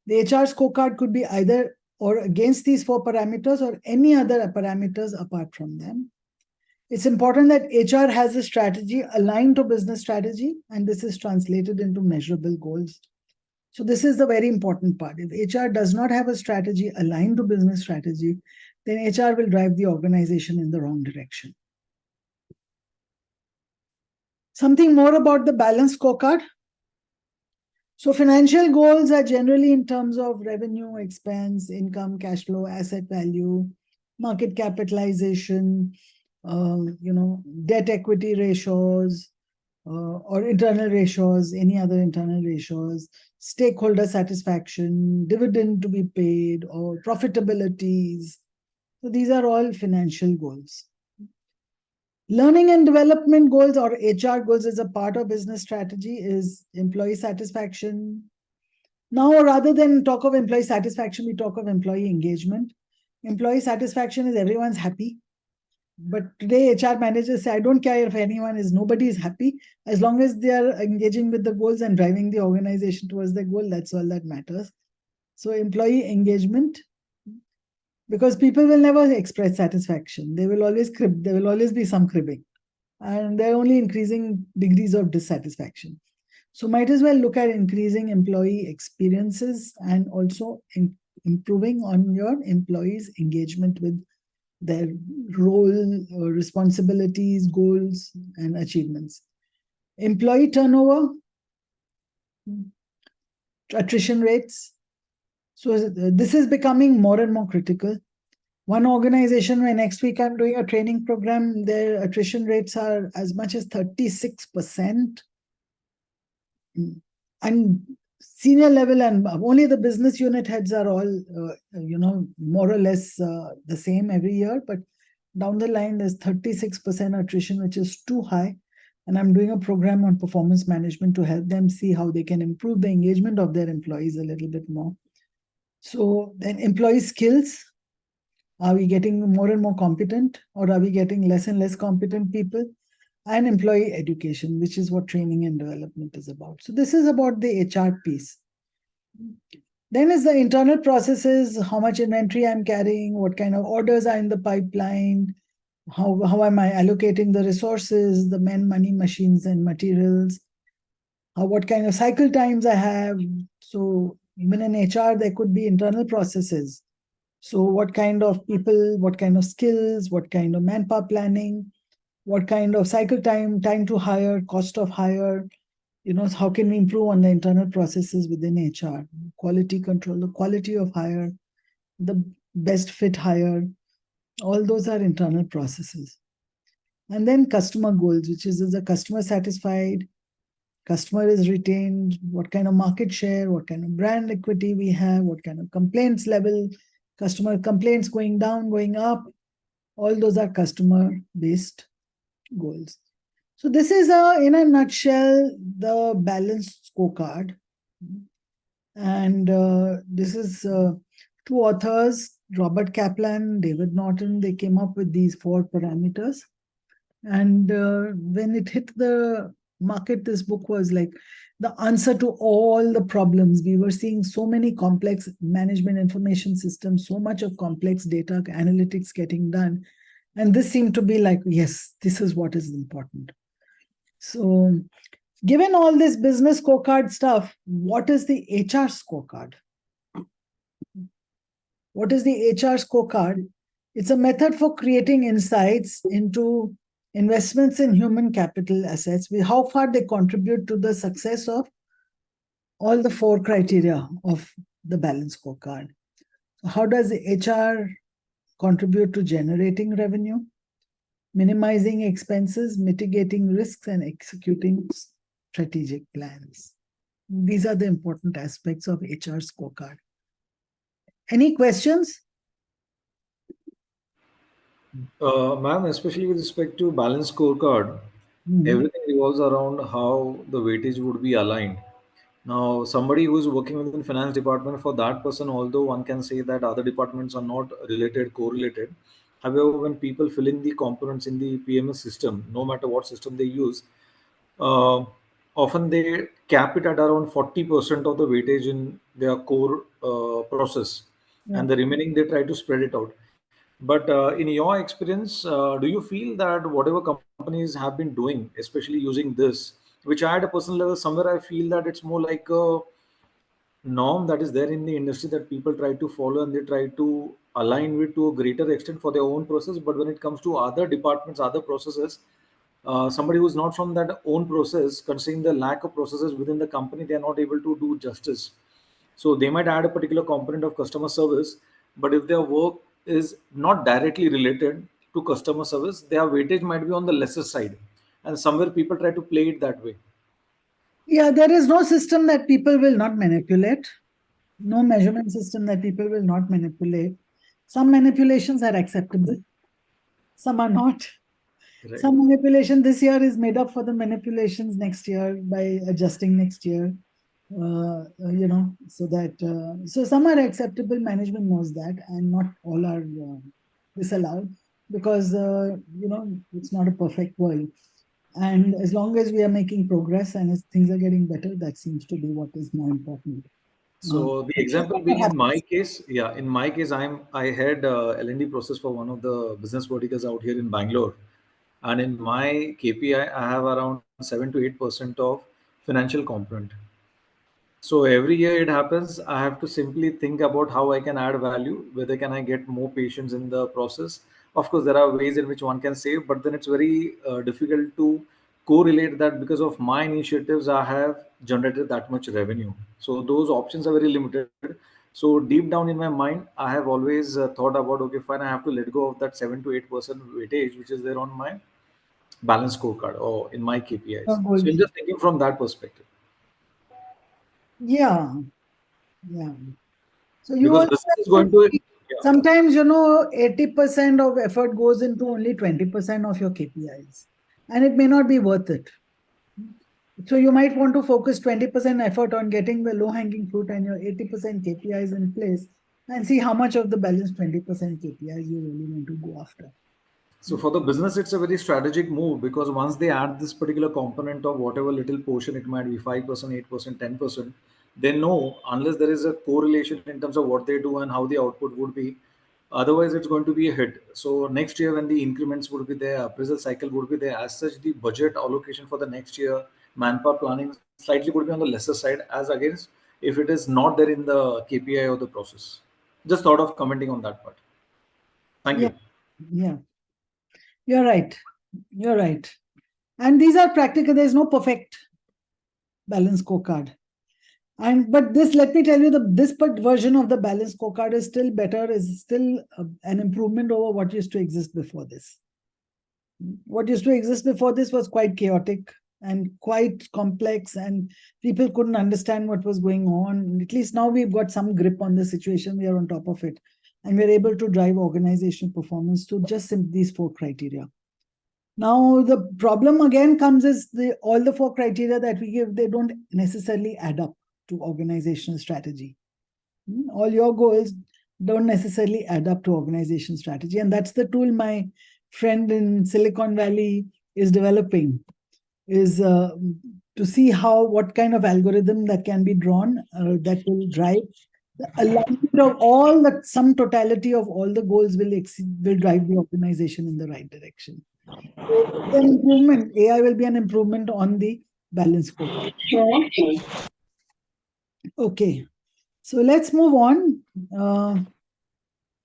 The HR scorecard could be either or against these 4 parameters or any other parameters apart from them. It's important that HR has a strategy aligned to business strategy, and this is translated into measurable goals. So this is the very important part. If HR does not have a strategy aligned to business strategy, then HR will drive the organization in the wrong direction. Something more about the balanced scorecard. So financial goals are generally in terms of revenue, expense, income, cash flow, asset value, market capitalization, debt equity ratios, or internal ratios, any other internal ratios, stakeholder satisfaction, dividend to be paid, or profitabilities. So these are all financial goals. Learning and development goals, or HR goals, as a part of business strategy is employee satisfaction. Now, rather than talk of employee satisfaction, we talk of employee engagement. Employee satisfaction is everyone's happy. But today, HR managers say, I don't care if nobody is happy. As long as they are engaging with the goals and driving the organization towards the goal, that's all that matters. So employee engagement, because people will never express satisfaction. They will always crib. There will always be some cribbing. And there are only increasing degrees of dissatisfaction. So might as well look at increasing employee experiences and also improving on your employees' engagement with their role, responsibilities, goals, and achievements. Employee turnover, attrition rates. So this is becoming more and more critical. One organization, where next week I'm doing a training program, their attrition rates are as much as 36%. And senior level and only the business unit heads are all, more or less the same every year. But down the line, there's 36% attrition, which is too high. And I'm doing a program on performance management to help them see how they can improve the engagement of their employees a little bit more. So then employee skills, are we getting more and more competent, or are we getting less and less competent people? And employee education, which is what training and development is about. So this is about the HR piece. Then is the internal processes, how much inventory I'm carrying, what kind of orders are in the pipeline, how am I allocating the resources, the men, money, machines, and materials, what kind of cycle times I have. So even in HR, there could be internal processes. So what kind of people, what kind of skills, what kind of manpower planning, what kind of cycle time, time to hire, cost of hire, how can we improve on the internal processes within HR, quality control, the quality of hire, the best fit hire, all those are internal processes. And then customer goals, which is the customer satisfied, customer is retained, what kind of market share, what kind of brand equity we have, what kind of complaints level, customer complaints going down, going up, all those are customer based goals. So this is in a nutshell the balanced scorecard. And this is two authors, Robert Kaplan, David Norton, they came up with these 4 parameters. And when it hit the market, this book was like the answer to all the problems. We were seeing so many complex management information systems, so much of complex data analytics getting done. And this seemed to be like, yes, this is what is important. So, given all this business scorecard stuff, what is the HR scorecard? What is the HR scorecard? It's a method for creating insights into investments in human capital assets, how far they contribute to the success of all the 4 criteria of the balanced scorecard. So how does the HR contribute to generating revenue, minimizing expenses, mitigating risks, and executing strategic plans? These are the important aspects of HR scorecard. Any questions? Ma'am, especially with respect to balance scorecard, everything revolves around how the weightage would be aligned. Now, somebody who is working within finance department, for that person, although one can say that other departments are not related, correlated. However, when people fill in the components in the PMS system, no matter what system they use, uh, often they cap it at around 40% of the weightage in their core process, and the remaining they try to spread it out. But in your experience, do you feel that whatever companies have been doing, especially using this, which I at a personal level, somewhere I feel that it's more like a norm that is there in the industry that people try to follow and they try to align with to a greater extent for their own process. But when it comes to other departments, other processes, somebody who's not from that own process, considering the lack of processes within the company, they are not able to do justice. So they might add a particular component of customer service, but if their work is not directly related to customer service, their weightage might be on the lesser side. And somewhere people try to play it that way. Yeah, there is no system that people will not manipulate, no measurement system that people will not manipulate. Some manipulations are acceptable, some are not. Right. Some manipulation this year is made up for the manipulations next year by adjusting next year. So that so some are acceptable. Management knows that, and not all are disallowed because it's not a perfect world. And as long as we are making progress and as things are getting better, that seems to be what is more important. So the example being in my case, yeah, in my case, I had L&D process for one of the business verticals out here in Bangalore, and in my KPI, I have around 7 to 8% of financial component. So every year it happens, I have to simply think about how I can add value, whether can I get more patients in the process. Of course, there are ways in which one can save, but then it's very difficult to correlate that because of my initiatives, I have generated that much revenue. So those options are very limited. So deep down in my mind, I have always thought about, okay, fine, I have to let go of that 7 to 8% weightage, which is there on my balance scorecard or in my KPIs. So I'm just thinking from that perspective. Yeah, yeah. So you Because also business is going to, yeah. sometimes 80% of effort goes into only 20% of your KPIs, and it may not be worth it. So you might want to focus 20% effort on getting the low-hanging fruit and your 80% KPIs in place, and see how much of the balance 20% KPIs you really want to go after. So for the business, it's a very strategic move because once they add this particular component of whatever little portion it might be 5%, 8%, 10%, they know unless there is a correlation in terms of what they do and how the output would be, otherwise it's going to be a hit. So next year when the increments would be there, appraisal cycle would be there, as such the budget allocation for the next year, manpower planning slightly would be on the lesser side as against if it is not there in the KPI or the process. Just thought of commenting on that part. Thank Yeah, you. yeah. You're right. You're right. And these are practical. There's no perfect balance scorecard. But this, let me tell you, this version of the balance scorecard is still better, is still an improvement over what used to exist before this. What used to exist before this was quite chaotic and quite complex, and people couldn't understand what was going on. At least now we've got some grip on the situation. We are on top of it, and we're able to drive organizational performance to just these 4 criteria. Now, the problem again comes is all the 4 criteria that we give, they don't necessarily add up to organizational strategy. All your goals don't necessarily add up to organization strategy. And that's the tool my friend in Silicon Valley is developing, is to see what kind of algorithm that can be drawn that will drive the alignment of all the sum totality of all the goals will drive the organization in the right direction. So an improvement, AI will be an improvement on the balance scorecard. Okay, so let's move on.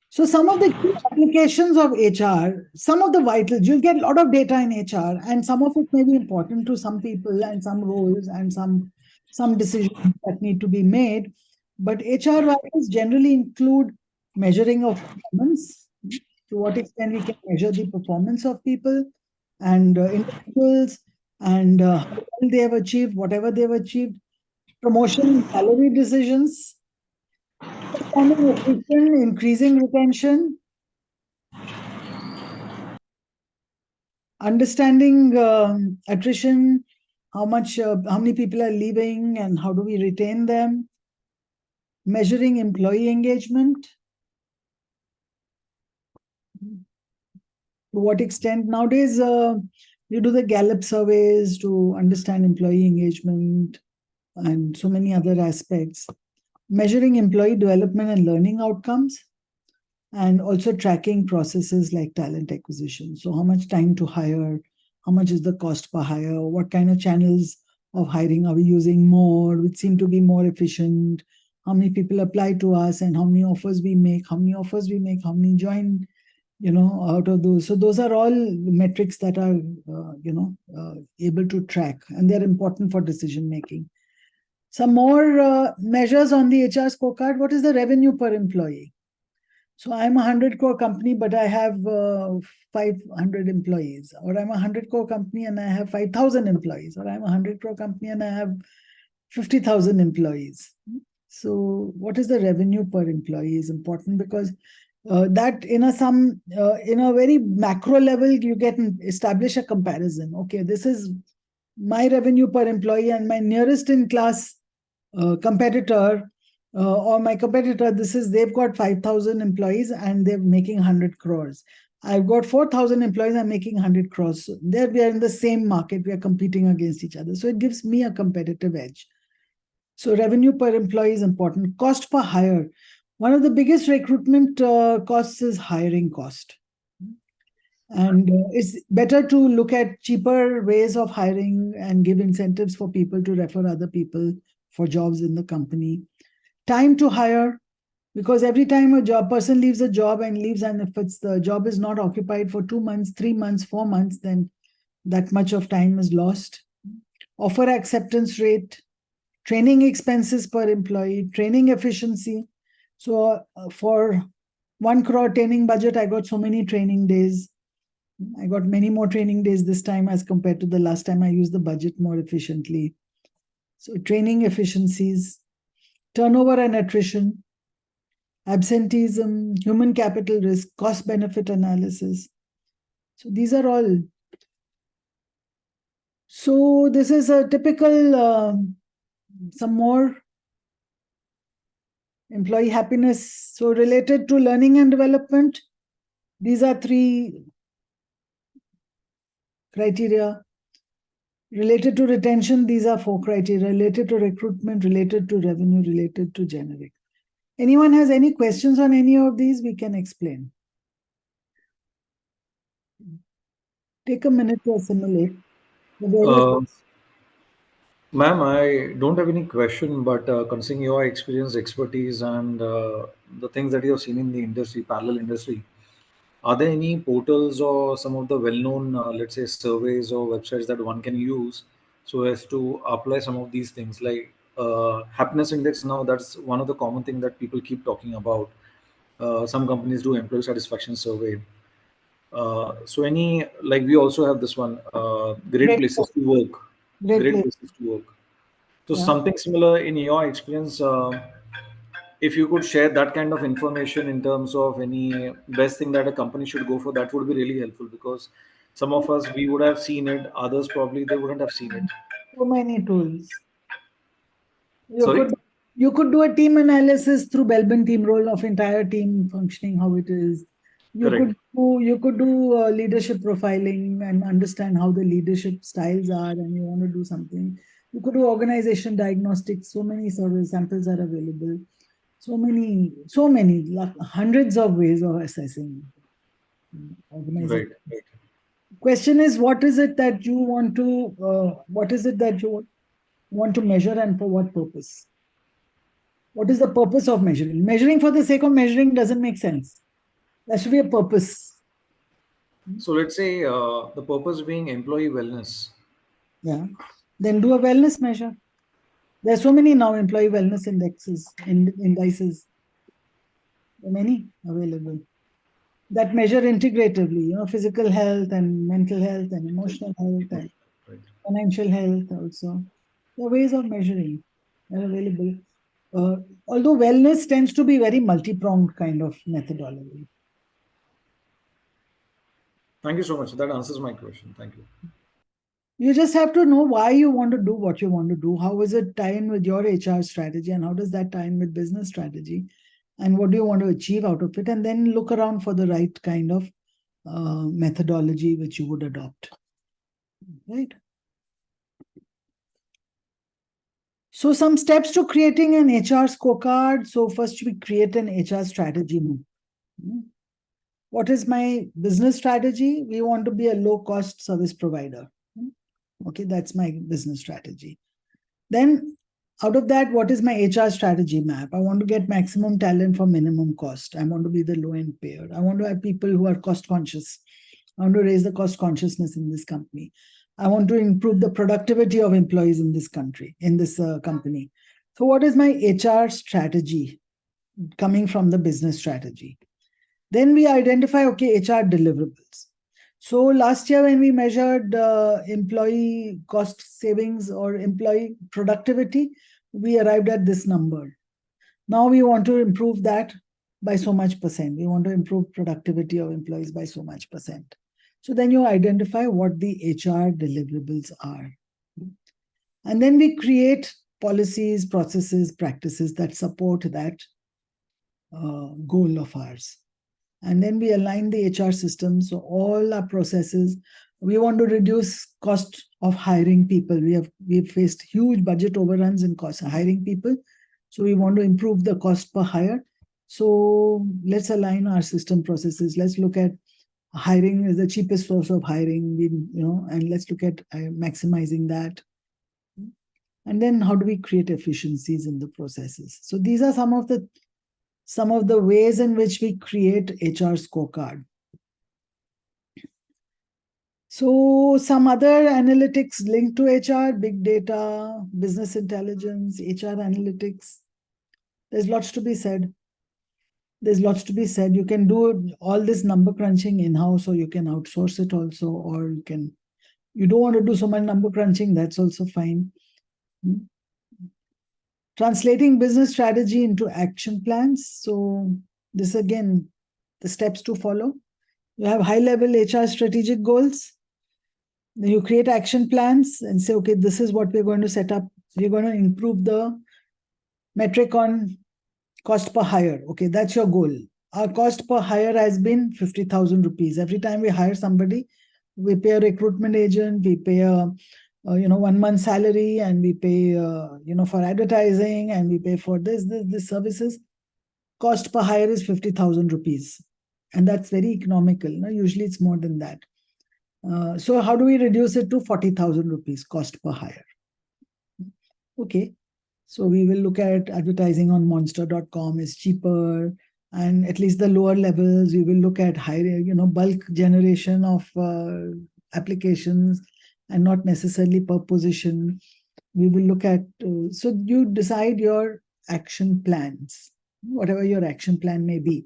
So some of the key applications of HR, some of the vitals, you'll get a lot of data in HR, and some of it may be important to some people and some roles and some decisions that need to be made. But HR vitals generally include measuring of performance, to what extent we can measure the performance of people and individuals, and how well they have achieved whatever they've achieved, promotion and salary decisions, understanding attrition, increasing retention, understanding attrition, how many people are leaving and how do we retain them, measuring employee engagement, to what extent nowadays you do the Gallup surveys to understand employee engagement and so many other aspects, measuring employee development and learning outcomes, and also tracking processes like talent acquisition. So how much time to hire, how much is the cost per hire, what kind of channels of hiring are we using more, which seem to be more efficient, how many people apply to us and how many offers we make, how many join, out of those. So those are all metrics that are, able to track, and they're important for decision making. Some more measures on the HR scorecard. What is the revenue per employee? So I'm a 100 crore company, but I have 500 employees, or I'm a 100 crore company and I have 5,000 employees, or I'm a 100 crore company and I have 50,000 employees. So what is the revenue per employee is important, because that in a very macro level, you can establish a comparison. Okay, this is my revenue per employee, and my nearest in class competitor or my competitor, they've got 5,000 employees and they're making 100 crores. I've got 4,000 employees, I'm making 100 crores. So there we are in the same market, we are competing against each other. So it gives me a competitive edge. So revenue per employee is important. Cost per hire. One of the biggest recruitment costs is hiring cost. And it's better to look at cheaper ways of hiring and give incentives for people to refer other people for jobs in the company. Time to hire, because every time a person leaves a job and leaves, and if the job is not occupied for 2 months, 3 months, 4 months, then that much of time is lost. Offer acceptance rate, training expenses per employee, training efficiency. So for 1 crore training budget, I got so many training days. I got many more training days this time as compared to the last time I used the budget more efficiently. So training efficiencies, turnover and attrition, absenteeism, human capital risk, cost benefit analysis. So these are all. So this is a typical, some more employee happiness. So related to learning and development, these are 3 criteria. Related to retention, these are 4 criteria. Related to recruitment, related to revenue, related to generic. Anyone has any questions on any of these, we can explain. Take a minute to assimilate. Ma'am, I don't have any question, but considering your experience, expertise, and the things that you have seen in the industry, parallel industry, are there any portals or some of the well-known, let's say, surveys or websites that one can use so as to apply some of these things like happiness index? Now that's one of the common thing that people keep talking about. Some companies do employee satisfaction survey. So any, like we also have this one, great Great, places to work, great great place. places to work. So Yeah. something similar in your experience, if you could share that kind of information in terms of any best thing that a company should go for, that would be really helpful, because some of us, we would have seen it, others probably they wouldn't have seen it. So many tools. You Sorry? could you could do a team analysis through Belbin team role of entire team functioning, how it is. Correct. You could do leadership profiling and understand how the leadership styles are, and you want to do something. You could do organization diagnostics. So many survey samples are available. So many, like hundreds of ways of assessing organization. Right, right. Question is, what is it that you want to what is it that you want to measure, and for what purpose? What is the purpose of measuring? Measuring for the sake of measuring doesn't make sense. There should be a purpose. So let's say the purpose being employee wellness. Yeah. Then do a wellness measure. There are so many now employee wellness indices. There are many available that measure integratively, physical health and mental health and emotional health and Right. financial health also. There are ways of measuring. They're available. Although wellness tends to be very multi-pronged kind of methodology. Thank you so much. That answers my question. Thank you. You just have to know why you want to do what you want to do. How is it tie in with your HR strategy, and how does that tie in with business strategy? And what do you want to achieve out of it? And then look around for the right kind of methodology which you would adopt. Right? So some steps to creating an HR scorecard. So first we create an HR strategy. What is my business strategy? We want to be a low-cost service provider. Okay, that's my business strategy. Then out of that, what is my HR strategy map? I want to get maximum talent for minimum cost. I want to be the low-end payer. I want to have people who are cost conscious. I want to raise the cost consciousness in this company. I want to improve the productivity of employees in this country, in this company. So what is my HR strategy coming from the business strategy? Then we identify, okay, HR deliverables. So last year when we measured employee cost savings or employee productivity, we arrived at this number. Now we want to improve that by so much percent. We want to improve productivity of employees by so much percent. So then you identify what the HR deliverables are. And then we create policies, processes, practices that support that goal of ours. And then we align the HR system. So all our processes, we want to reduce cost of hiring people. We've faced huge budget overruns in cost of hiring people. So we want to improve the cost per hire. So let's align our system processes. Let's look at hiring as the cheapest source of hiring, and let's look at maximizing that. And then how do we create efficiencies in the processes? So these are some of the ways in which we create HR scorecard. So some other analytics linked to HR, big data, business intelligence, HR analytics. There's lots to be said. You can do all this number crunching in-house, or you can outsource it also, or you don't want to do so much number crunching, that's also fine. Translating business strategy into action plans. So this again, the steps to follow. You have high-level HR strategic goals. Then you create action plans and say, okay, this is what we're going to set up. We're going to improve the metric on cost per hire. Okay, that's your goal. Our cost per hire has been 50,000 rupees. Every time we hire somebody, we pay a recruitment agent, we pay a 1 month salary, and we pay for advertising, and we pay for this services. Cost per hire is 50,000 rupees, and that's very economical. Usually it's more than that. So how do we reduce it to 40,000 rupees cost per hire? Okay, so we will look at advertising on monster.com is cheaper. And at least the lower levels, we will look at higher, bulk generation of applications and not necessarily per position. We will look at, so you decide your action plans, whatever your action plan may be.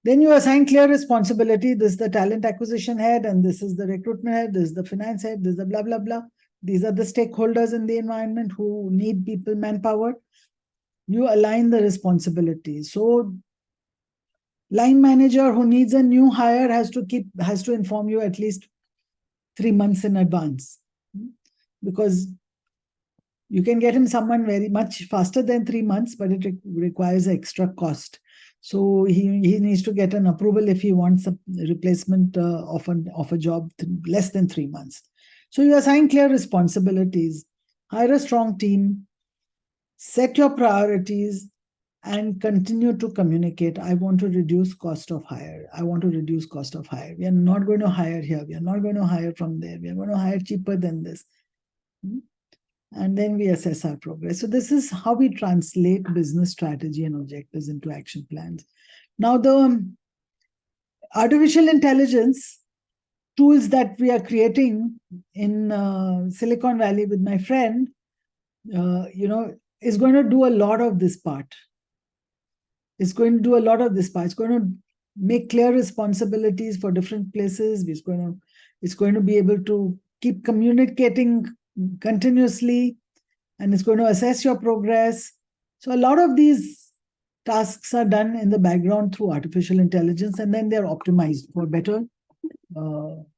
Then you assign clear responsibility. This is the talent acquisition head, and this is the recruitment head, this is the finance head, this is the blah, blah, blah. These are the stakeholders in the environment who need people, manpower. You align the responsibilities. So line manager who needs a new hire has to inform you at least 3 months in advance, because you can get him someone very much faster than 3 months, but it requires extra cost. So he needs to get an approval if he wants a replacement of a job less than 3 months. So you assign clear responsibilities, hire a strong team, set your priorities, and continue to communicate. I want to reduce cost of hire. I want to reduce cost of hire. We are not going to hire here. We are not going to hire from there. We are going to hire cheaper than this. And then we assess our progress. So this is how we translate business strategy and objectives into action plans. Now, the artificial intelligence tools that we are creating in Silicon Valley with my friend, is going to do a lot of this part. It's going to do a lot of this part. It's going to make clear responsibilities for different places. It's going to be able to keep communicating continuously, and it's going to assess your progress. So a lot of these tasks are done in the background through artificial intelligence, and then they're optimized for better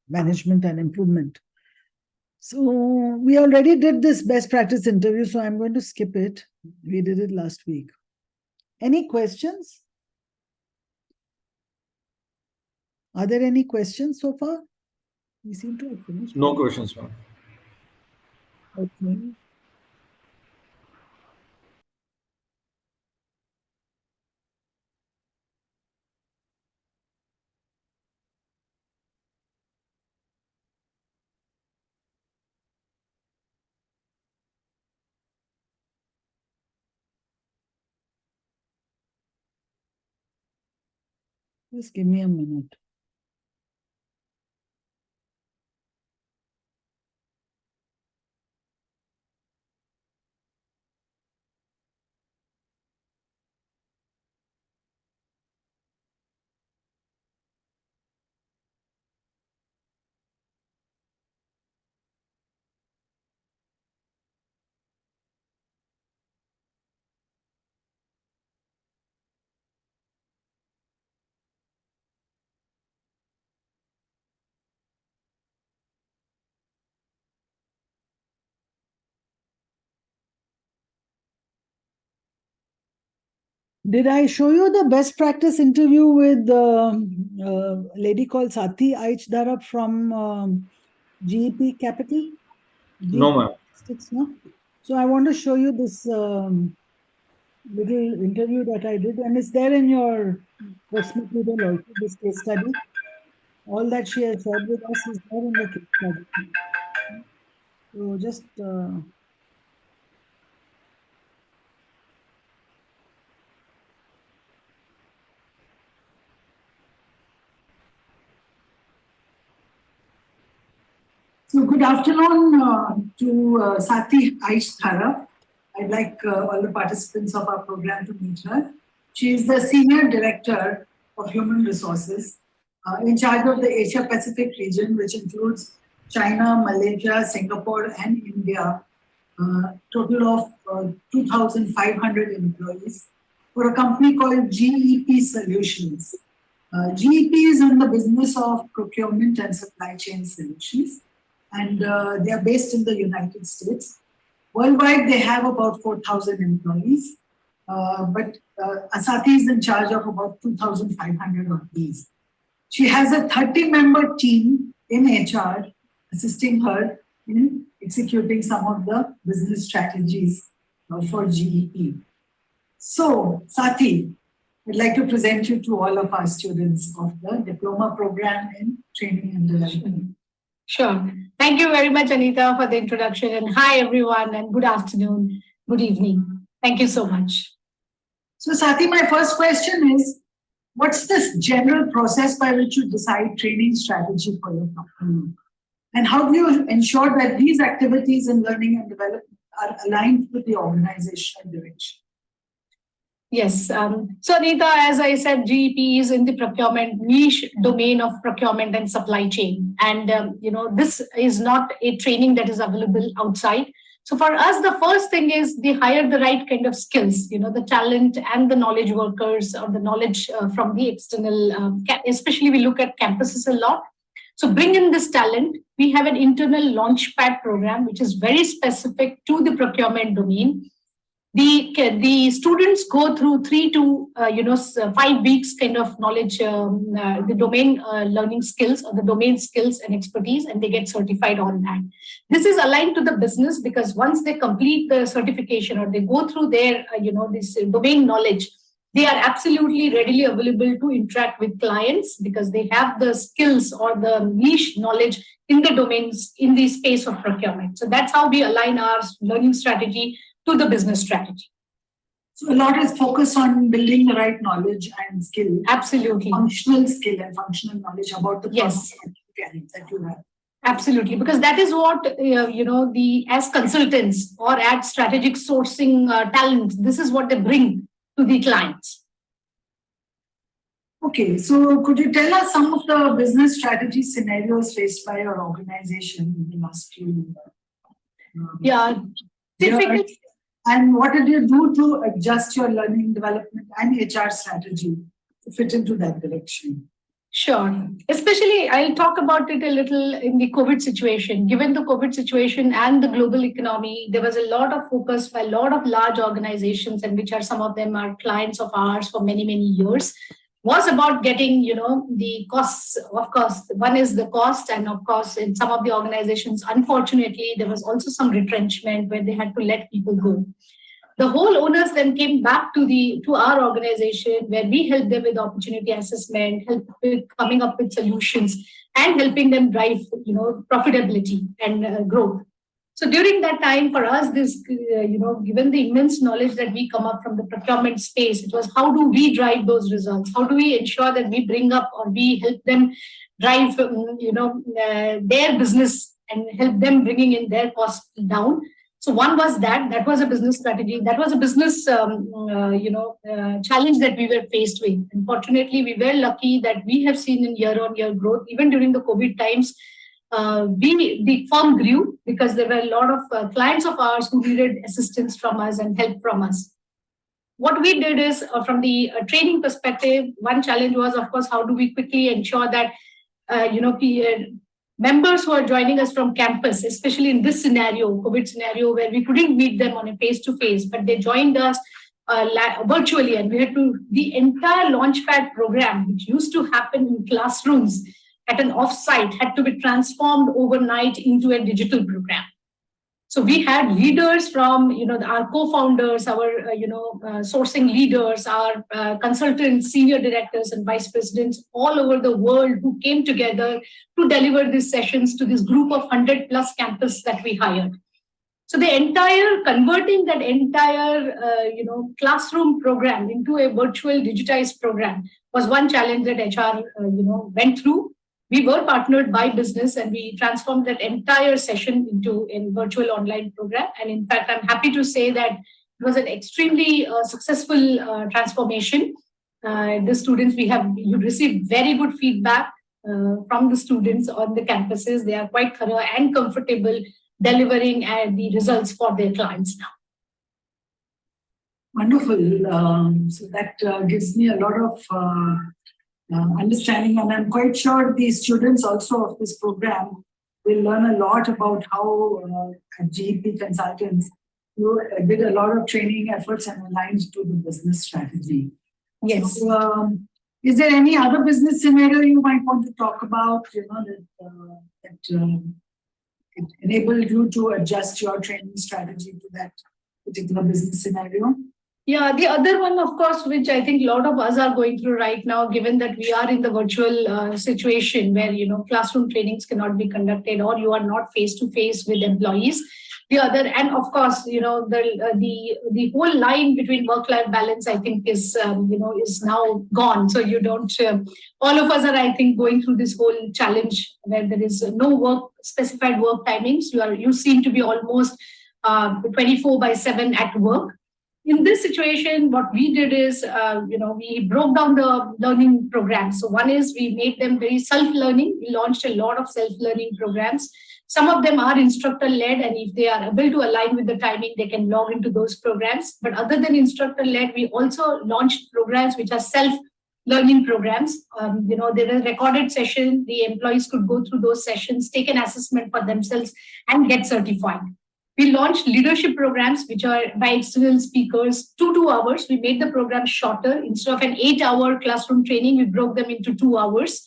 management and improvement. So we already did this best practice interview, so I'm going to skip it. We did it last week. Any questions? Are there any questions so far? We seem to have finished. No questions, ma'am. Okay. Just give me a minute. Did I show you the best practice interview with a lady called Sati Aichdara from GEP Capital? No, ma'am. No? So I want to show you this little interview that I did, and it's there in your course material also, this case study. All that she has shared with us is there in the case study. So just So good afternoon to Sati Aichdara. I'd like all the participants of our program to meet her. She is the Senior Director of Human Resources in charge of the Asia Pacific region, which includes China, Malaysia, Singapore, and India. Total of 2,500 employees for a company called GEP Solutions. GEP is in the business of procurement and supply chain solutions, and they are based in the United States. Worldwide, they have about 4,000 employees, but Asati is in charge of about 2,500 of these. She has a 30-member team in HR assisting her in executing some of the business strategies for GEP. So, Sati, I'd like to present you to all of our students of the diploma program in training and development. Sure. Thank you very much, Aneeta, for the introduction. And hi, everyone, and good afternoon, good evening. Thank you so much. So Sati, my first question is, what's this general process by which you decide training strategy for your company? And how do you ensure that these activities in learning and development are aligned with the organizational direction? Yes. So Aneeta, as I said, GEP is in the procurement niche domain of procurement and supply chain. And, this is not a training that is available outside. So for us, the first thing is they hire the right kind of skills, the talent and the knowledge workers or the knowledge from the external, especially we look at campuses a lot. So bring in this talent. We have an internal launchpad program, which is very specific to the procurement domain. The students go through 3 to 5 weeks kind of knowledge, the domain learning skills or the domain skills and expertise, and they get certified on that. This is aligned to the business because once they complete the certification or they go through their, this domain knowledge, they are absolutely readily available to interact with clients because they have the skills or the niche knowledge in the domains in the space of procurement. So that's how we align our learning strategy to the business strategy. So a lot is focused on building the right knowledge and skill. Absolutely. Functional skill and functional knowledge about the yes that you have. Absolutely, because that is what, as consultants or at strategic sourcing talent, this is what they bring to the clients. Okay, so could you tell us some of the business strategy scenarios faced by your organization in the last few Typically. And what did you do to adjust your learning development and HR strategy to fit into that direction? Sure. Especially, I'll talk about it a little in the COVID situation. Given the COVID situation and the global economy, there was a lot of focus by a lot of large organizations, and which are some of them are clients of ours for many, many years, was about getting, the costs. Of course, one is the cost, and of course, in some of the organizations, unfortunately, there was also some retrenchment where they had to let people go. The whole owners then came back to our organization where we helped them with opportunity assessment, help with coming up with solutions, and helping them drive, profitability and growth. So during that time for us, this, given the immense knowledge that we come up from the procurement space, it was how do we drive those results? How do we ensure that we bring up or we help them drive, their business and help them bringing in their costs down? So one was that was a business strategy. That was a business, challenge that we were faced with. Unfortunately, we were lucky that we have seen in year-on-year growth, even during the COVID times. The firm grew because there were a lot of clients of ours who needed assistance from us and help from us. What we did is, from the training perspective, one challenge was, of course, how do we quickly ensure that, members who are joining us from campus, especially in this scenario, COVID scenario, where we couldn't meet them on a face-to-face, but they joined us virtually, and we had to, the entire Launchpad program, which used to happen in classrooms, at an offsite had to be transformed overnight into a digital program. So we had leaders from, our co-founders, our, sourcing leaders, our consultants, senior directors and vice presidents all over the world who came together to deliver these sessions to this group of 100+ campus that we hired. So the entire, converting that entire, classroom program into a virtual digitized program was one challenge that HR, went through. We were partnered by business and we transformed that entire session into a virtual online program. And in fact, I'm happy to say that it was an extremely successful transformation. The students, you received very good feedback from the students on the campuses. They are quite thorough and comfortable delivering the results for their clients now. Wonderful. So that gives me a lot of understanding, and I'm quite sure the students also of this program will learn a lot about how at GEP Consultants you did a lot of training efforts and aligned to the business strategy. Yes. So, is there any other business scenario you might want to talk about, that it enabled you to adjust your training strategy to that particular business scenario? Yeah, the other one, of course, which I think a lot of us are going through right now, given that we are in the virtual situation where, classroom trainings cannot be conducted or you are not face-to-face with employees. the other, and of course, the whole line between work-life balance, I think, is is now gone. So you don't. All of us are, I think, going through this whole challenge where there is no specified work timings. You seem to be almost 24/7 at work. In this situation, what we did is, we broke down the learning programs. So one is we made them very self-learning. We launched a lot of self-learning programs. Some of them are instructor-led, and if they are able to align with the timing, they can log into those programs. But other than instructor-led, we also launched programs which are self-learning programs. There is a recorded session. The employees could go through those sessions, take an assessment for themselves, and get certified. We launched leadership programs, which are by external speakers, 2 hours. We made the program shorter. Instead of an 8-hour classroom training, we broke them into 2 hours.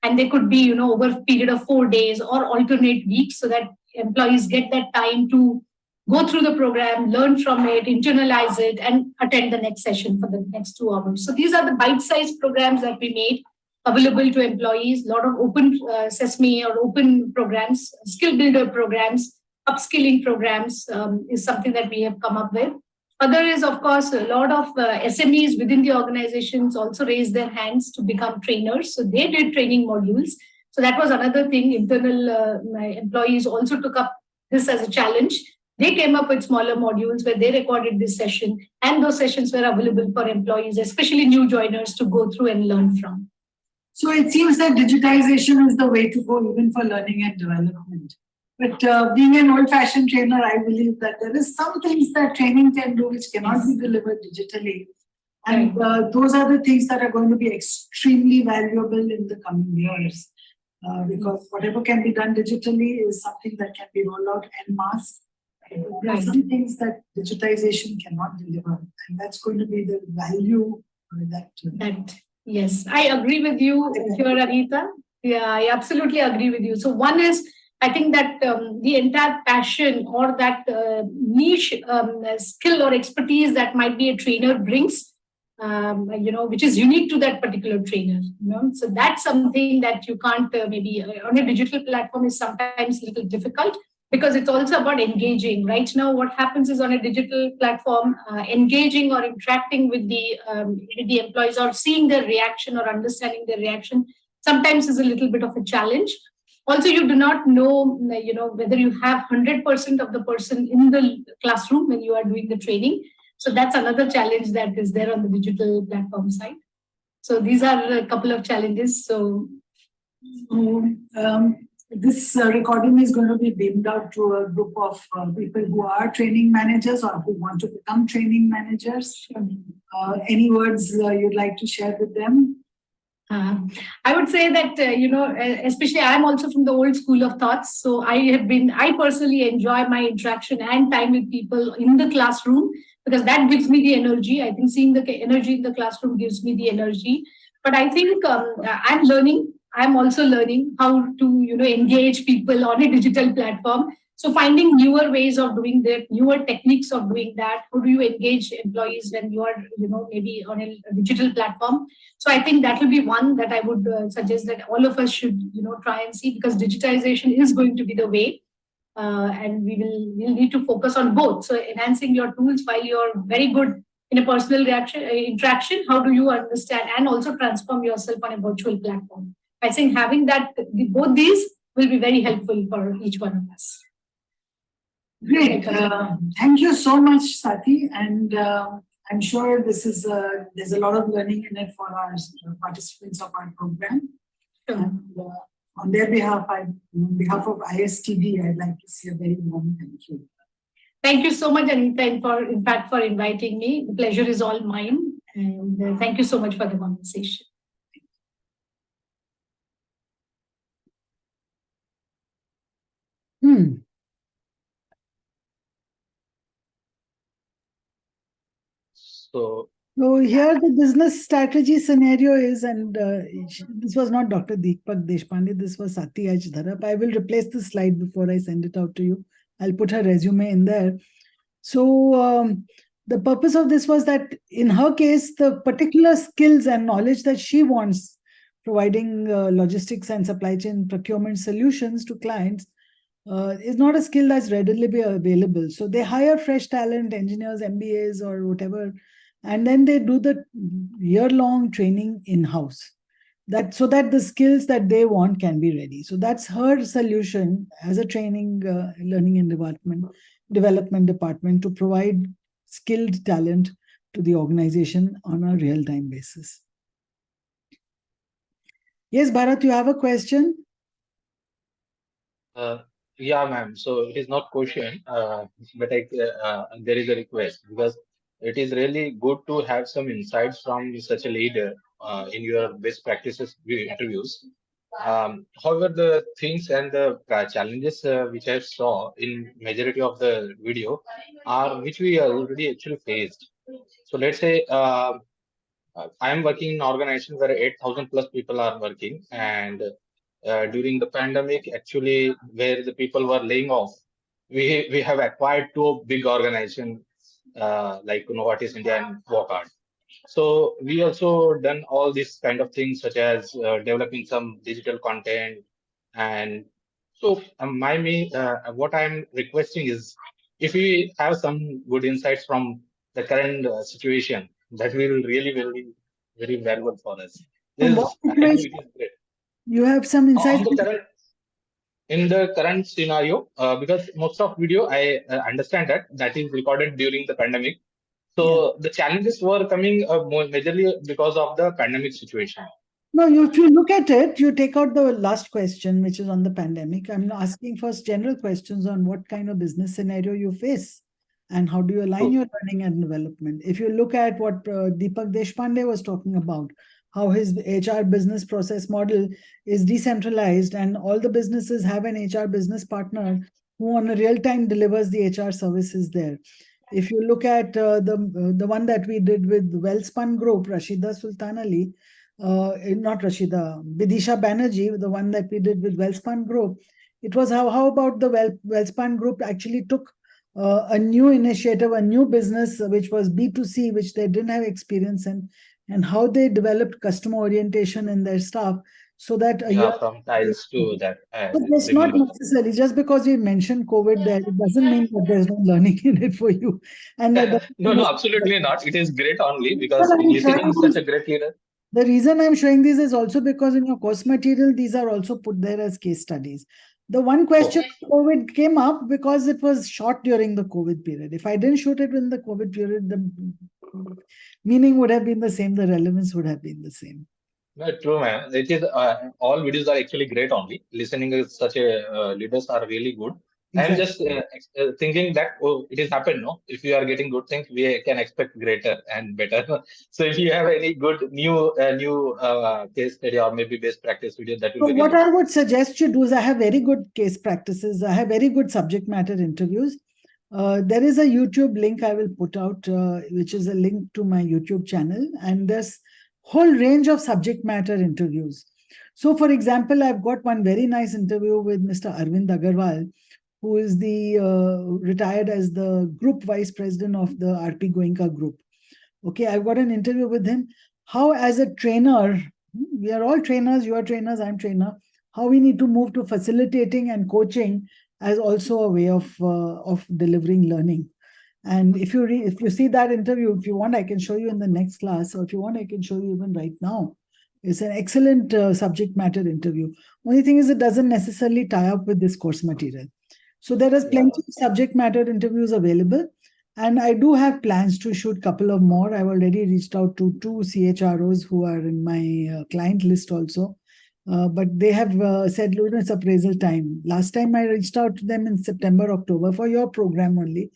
And they could be, over a period of 4 days or alternate weeks, so that employees get that time to go through the program, learn from it, internalize it, and attend the next session for the next 2 hours. So these are the bite-sized programs that we made available to employees. A lot of open sesame or open programs, skill builder programs, upskilling programs is something that we have come up with. Other is, of course, a lot of SMEs within the organizations also raised their hands to become trainers. So they did training modules. So that was another thing. Internal employees also took up this as a challenge. They came up with smaller modules where they recorded this session, and those sessions were available for employees, especially new joiners, to go through and learn from. So it seems that digitization is the way to go, even for learning and development. But being an old-fashioned trainer, I believe that there is some things that training can do which cannot be delivered digitally. And those are the things that are going to be extremely valuable in the coming years. Because whatever can be done digitally is something that can be rolled out en masse. There are some things that digitization cannot deliver. And that's going to be the value that... Yes, I agree with you here, Aneeta. Yeah, I absolutely agree with you. So one is, I think that the entire passion or that niche skill or expertise that might be a trainer brings, which is unique to that particular trainer. So that's something that you can't maybe on a digital platform is sometimes a little difficult, because it's also about engaging. Right now, what happens is on a digital platform, engaging or interacting with the employees or seeing their reaction or understanding their reaction sometimes is a little bit of a challenge. Also, you do not know, whether you have 100% of the person in the classroom when you are doing the training. So that's another challenge that is there on the digital platform side. So these are a couple of challenges. So this recording is going to be beamed out to a group of people who are training managers or who want to become training managers. Any words you'd like to share with them? I would say that, especially I'm also from the old school of thoughts. So I personally enjoy my interaction and time with people in the classroom, because that gives me the energy. I think seeing the energy in the classroom gives me the energy. But I think I'm also learning how to, engage people on a digital platform. So finding newer ways of doing that, newer techniques of doing that. How do you engage employees when you are, maybe on a digital platform? So I think that will be one that I would suggest that all of us should, try and see, because digitization is going to be the way. And we'll need to focus on both. So enhancing your tools while you're very good in a personal interaction, how do you understand and also transform yourself on a virtual platform? I think having both these will be very helpful for each one of us. Great. Thank you so much, Sati. And I'm sure there's a lot of learning in it for our participants of our program. Sure. And, on their behalf, on behalf of ISTD, I'd like to say a very warm thank you. Thank you so much, Aneeta, in fact, for inviting me. The pleasure is all mine. And thank you so much for the conversation. So here the business strategy scenario is, and this was not Dr. Deepak Deshpande, this was Sati Dharap. I will replace the slide before I send it out to you. I'll put her resume in there. So the purpose of this was that in her case, the particular skills and knowledge that she wants, providing logistics and supply chain procurement solutions to clients, is not a skill that's readily available. So they hire fresh talent, engineers, MBAs, or whatever, and then they do the year-long training in-house. That so that the skills that they want can be ready. So that's her solution as a training, learning and development department to provide skilled talent to the organization on a real-time basis. Yes, Bharat, you have a question? Yeah, ma'am. So it is not question, but there is a request because it is really good to have some insights from such a leader in your best practices interviews. However, the things and the challenges which I saw in majority of the video are which we already actually faced. So let's say I am working in an organization where 8,000 plus people are working, and during the pandemic, actually, where the people were laying off, we have acquired two big organizations like Novartis India and Walkart. So we also done all these kind of things such as developing some digital content, and so what I'm requesting is if we have some good insights from the current situation, that will really very valuable for us. From This what is, I know situation? it is great. You have some insights? On the current in the current scenario, because most of video I understand that is recorded during the pandemic. Yeah. So the challenges were coming more majorly because of the pandemic situation. No, if you look at it, you take out the last question, which is on the pandemic. I'm asking first general questions on what kind of business scenario you face and how do you align True. your learning and development. If you look at what Deepak Deshpande was talking about, how his HR business process model is decentralized and all the businesses have an HR business partner who on a real time delivers the HR services there. If you look at the one that we did with Wellspun Group, Rashida Sultan Ali, not Rashida, Bidisha Banerjee, the one that we did with Wellspun Group, it was how about the Wellspun Group actually took a new initiative, a new business, which was B2C, which they didn't have experience in, and how they developed customer orientation in their staff so that a year. Yeah, from tiles to that, I But that's not remember. necessarily just because we mentioned COVID there, it doesn't mean that there's no learning in it for you. And that doesn't No, mean no, absolutely not. It is great only but because I'm listening showing is such a great leader. the reason I'm showing this is also because in your course material, these are also put there as case studies. The one question COVID came up because it was shot during the COVID period. If I didn't shoot it in the COVID period, the meaning would have been the same, the relevance would have been the same. No, true, man. It is all videos are actually great only. Listening is such a leaders are really good. I'm Exactly. just thinking that it is happened. No, if you are getting good things, we can expect greater and better. So if you have any good new case study or maybe best practice video, that will So be what really I good. would suggest you do is I have very good case practices. I have very good subject matter interviews. There is a YouTube link I will put out, which is a link to my YouTube channel, and there's whole range of subject matter interviews. So, for example, I've got one very nice interview with Mr. Arvind Agarwal, who is the retired as the group vice president of the RP Goenka group. Okay, I've got an interview with him. How, as a trainer, we are all trainers, you are trainers, I'm trainer, how we need to move to facilitating and coaching as also a way of delivering learning. And if you see that interview, if you want, I can show you in the next class, or if you want, I can show you even right now. It's an excellent subject matter interview. Only thing is, it doesn't necessarily tie up with this course material. So there is plenty of subject matter interviews available. And I do have plans to shoot a couple of more. I've already reached out to 2 CHROs who are in my client list also. But they have said, it's appraisal time. Last time I reached out to them in September, October for your program only.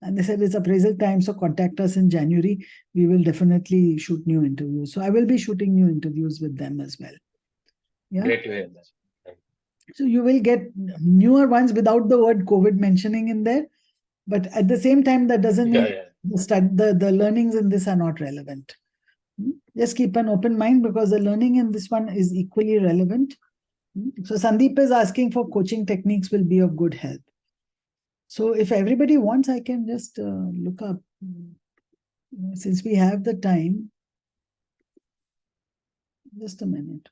And they said it's appraisal time, so contact us in January. We will definitely shoot new interviews. So I will be shooting new interviews with them as well. Yeah. Great to hear that. So you will get newer ones without the word COVID mentioning in there. But at the same time, that doesn't mean the learnings in this are not relevant. Just keep an open mind because the learning in this one is equally relevant. So Sandeep is asking for coaching techniques will be of good help. So if everybody wants, I can just look up. Since we have the time, just a minute.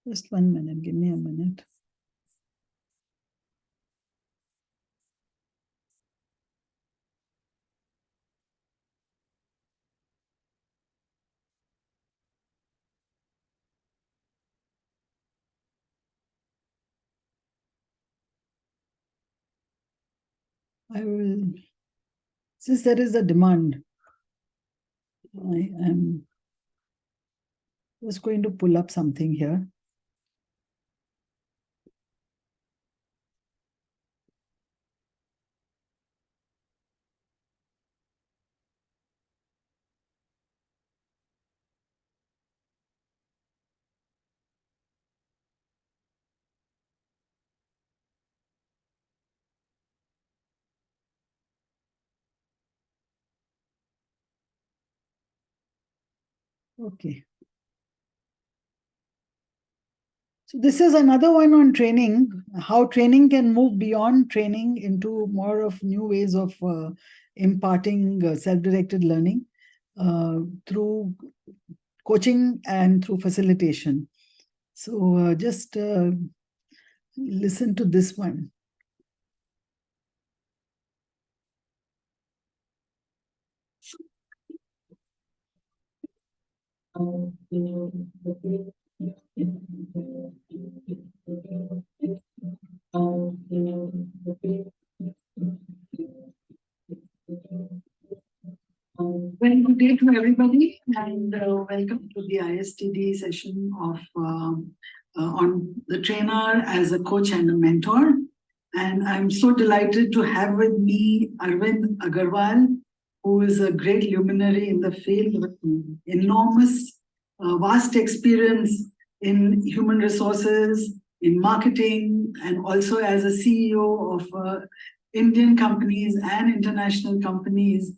Just 1 minute, give me a minute. I will, since there is a demand, I am just going to pull up something here. Okay. So this is another one on training, how training can move beyond training into more of new ways of imparting self-directed learning through coaching and through facilitation. So just listen to this one. Very good day to everybody, and welcome to the ISTD session of on the trainer as a coach and a mentor. And I'm so delighted to have with me Arvind Agarwal, who is a great luminary in the field with enormous, vast experience in human resources, in marketing, and also as a CEO of Indian companies and international companies.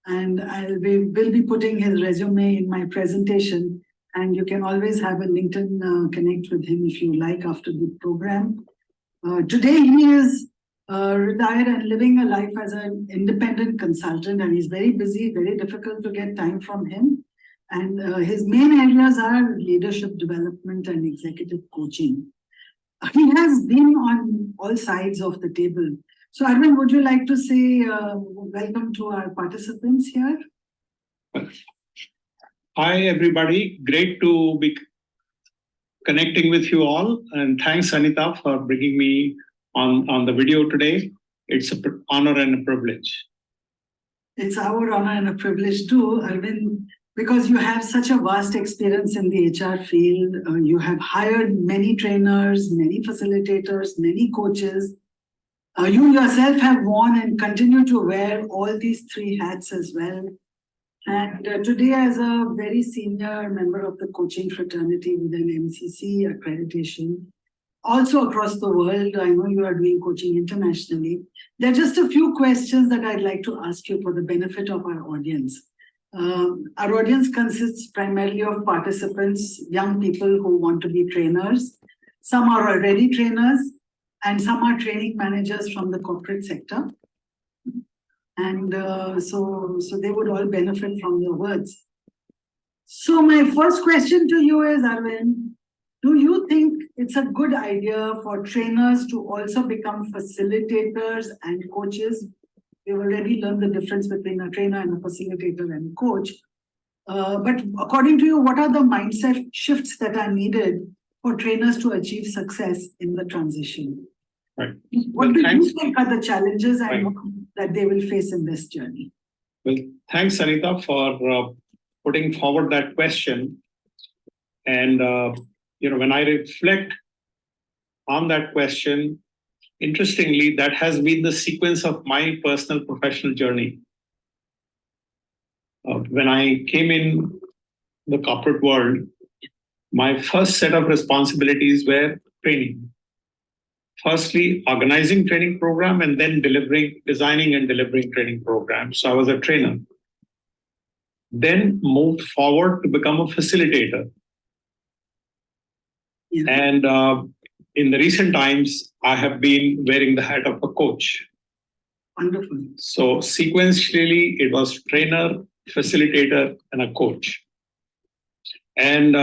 And will be putting his resume in my presentation, and you can always have a LinkedIn connect with him if you like after the program. Today he is retired and living a life as an independent consultant, and he's very busy, very difficult to get time from him. And his main areas are leadership development and executive coaching. He has been on all sides of the table. So Arvind, would you like to say welcome to our participants here? Hi, everybody. Great to be connecting with you all. And thanks, Aneeta, for bringing me on the video today. It's an honor and a privilege. It's our honor and a privilege too, Arvind, because you have such a vast experience in the HR field. You have hired many trainers, many facilitators, many coaches. You yourself have worn and continue to wear all these three hats as well. And today, as a very senior member of the coaching fraternity with an MCC accreditation, also across the world, I know you are doing coaching internationally. There are just a few questions that I'd like to ask you for the benefit of our audience. Our audience consists primarily of participants, young people who want to be trainers. Some are already trainers, and some are training managers from the corporate sector. And so they would all benefit from your words. So my first question to you is, Arvind, do you think it's a good idea for trainers to also become facilitators and coaches? We've already learned the difference between a trainer and a facilitator and a coach. But according to you, what are the mindset shifts that are needed for trainers to achieve success in the transition? Right. What do you think are the challenges and that they will face in this journey? Well, thanks, Aneeta, for putting forward that question. And when I reflect on that question, interestingly, that has been the sequence of my personal professional journey. When I came in the corporate world, my first set of responsibilities were training. Firstly, organizing training program, and then designing and delivering training programs. So I was a trainer. Then moved forward to become a facilitator. Yeah. And in the recent times, I have been wearing the hat of a coach. Wonderful. So sequentially, it was trainer, facilitator, and a coach. And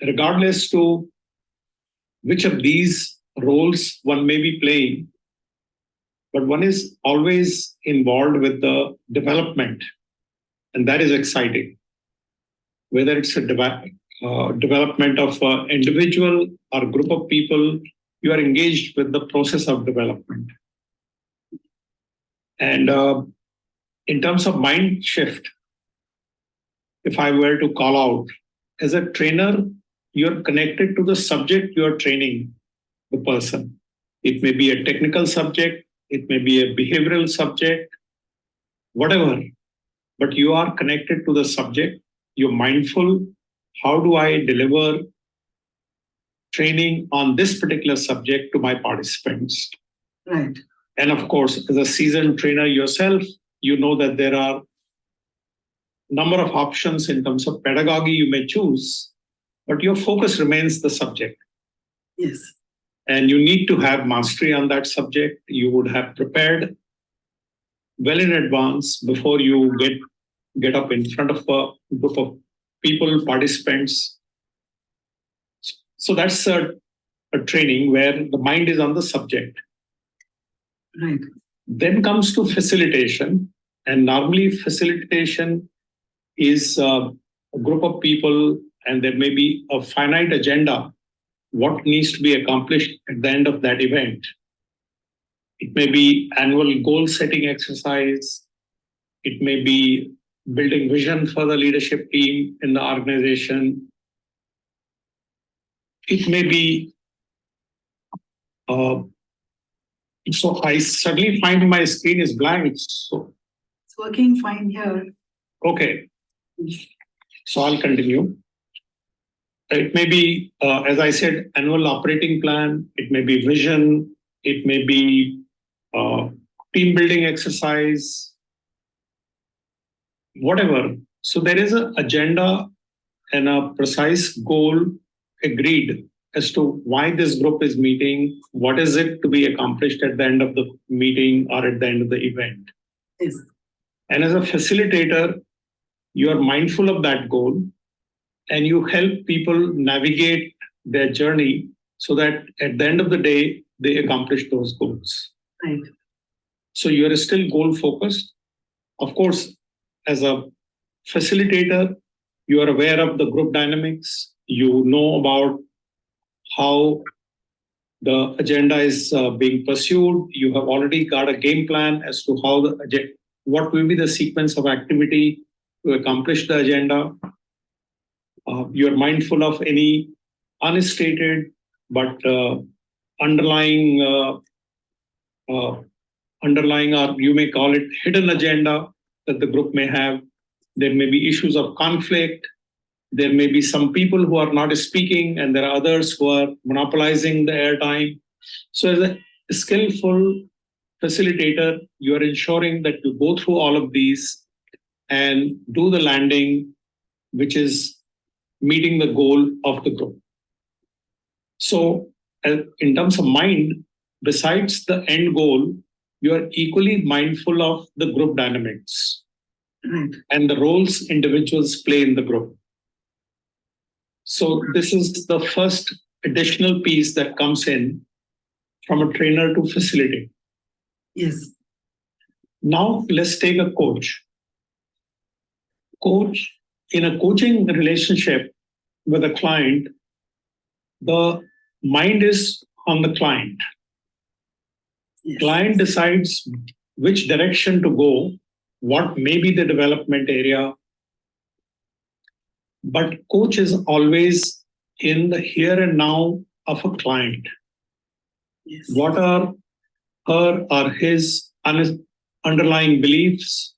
regardless to which of these roles one may be playing, but one is always involved with the development, and that is exciting. Whether it's a development of an individual or group of people, you are engaged with the process of development. And in terms of mind shift, if I were to call out, as a trainer, you're connected to the subject you're training the person. It may be a technical subject, it may be a behavioral subject, whatever, but you are connected to the subject. You're mindful. How do I deliver training on this particular subject to my participants? Right. And of course, as a seasoned trainer yourself, you know that there are number of options in terms of pedagogy you may choose, but your focus remains the subject. Yes. And you need to have mastery on that subject. You would have prepared well in advance before you get up in front of a group of people, participants. So that's a training where the mind is on the subject. Right. Then comes to facilitation. And normally facilitation is a group of people, and there may be a finite agenda, what needs to be accomplished at the end of that event. It may be annual goal setting exercise. It may be building vision for the leadership team in the organization. It may be, so I suddenly find my screen is blank. So, It's working fine here. okay. So I'll continue. It may be, as I said, annual operating plan. It may be vision. It may be team building exercise, whatever. So there is an agenda and a precise goal agreed as to why this group is meeting, what is it to be accomplished at the end of the meeting or at the end of the event. Yes. And as a facilitator, you are mindful of that goal and you help people navigate their journey so that at the end of the day, they accomplish those goals. Right. So you are still goal focused. Of course, as a facilitator, you are aware of the group dynamics. You know about how the agenda is being pursued. You have already got a game plan as to how what will be the sequence of activity to accomplish the agenda. You're mindful of any unstated but underlying, or you may call it hidden agenda that the group may have. There may be issues of conflict. There may be some people who are not speaking, and there are others who are monopolizing the airtime. So as a skillful facilitator, you are ensuring that you go through all of these and do the landing, which is meeting the goal of the group. So in terms of mind, besides the end goal, you are equally mindful of the group dynamics and the roles individuals play in the group. So this is the first additional piece that comes in from a trainer to facilitator. Yes. Now let's take a coach. Coach, in a coaching relationship with a client, the mind is on the client. Yes. Client decides which direction to go, what may be the development area. But coach is always in the here and now of a client. Yes. What are her or his underlying beliefs,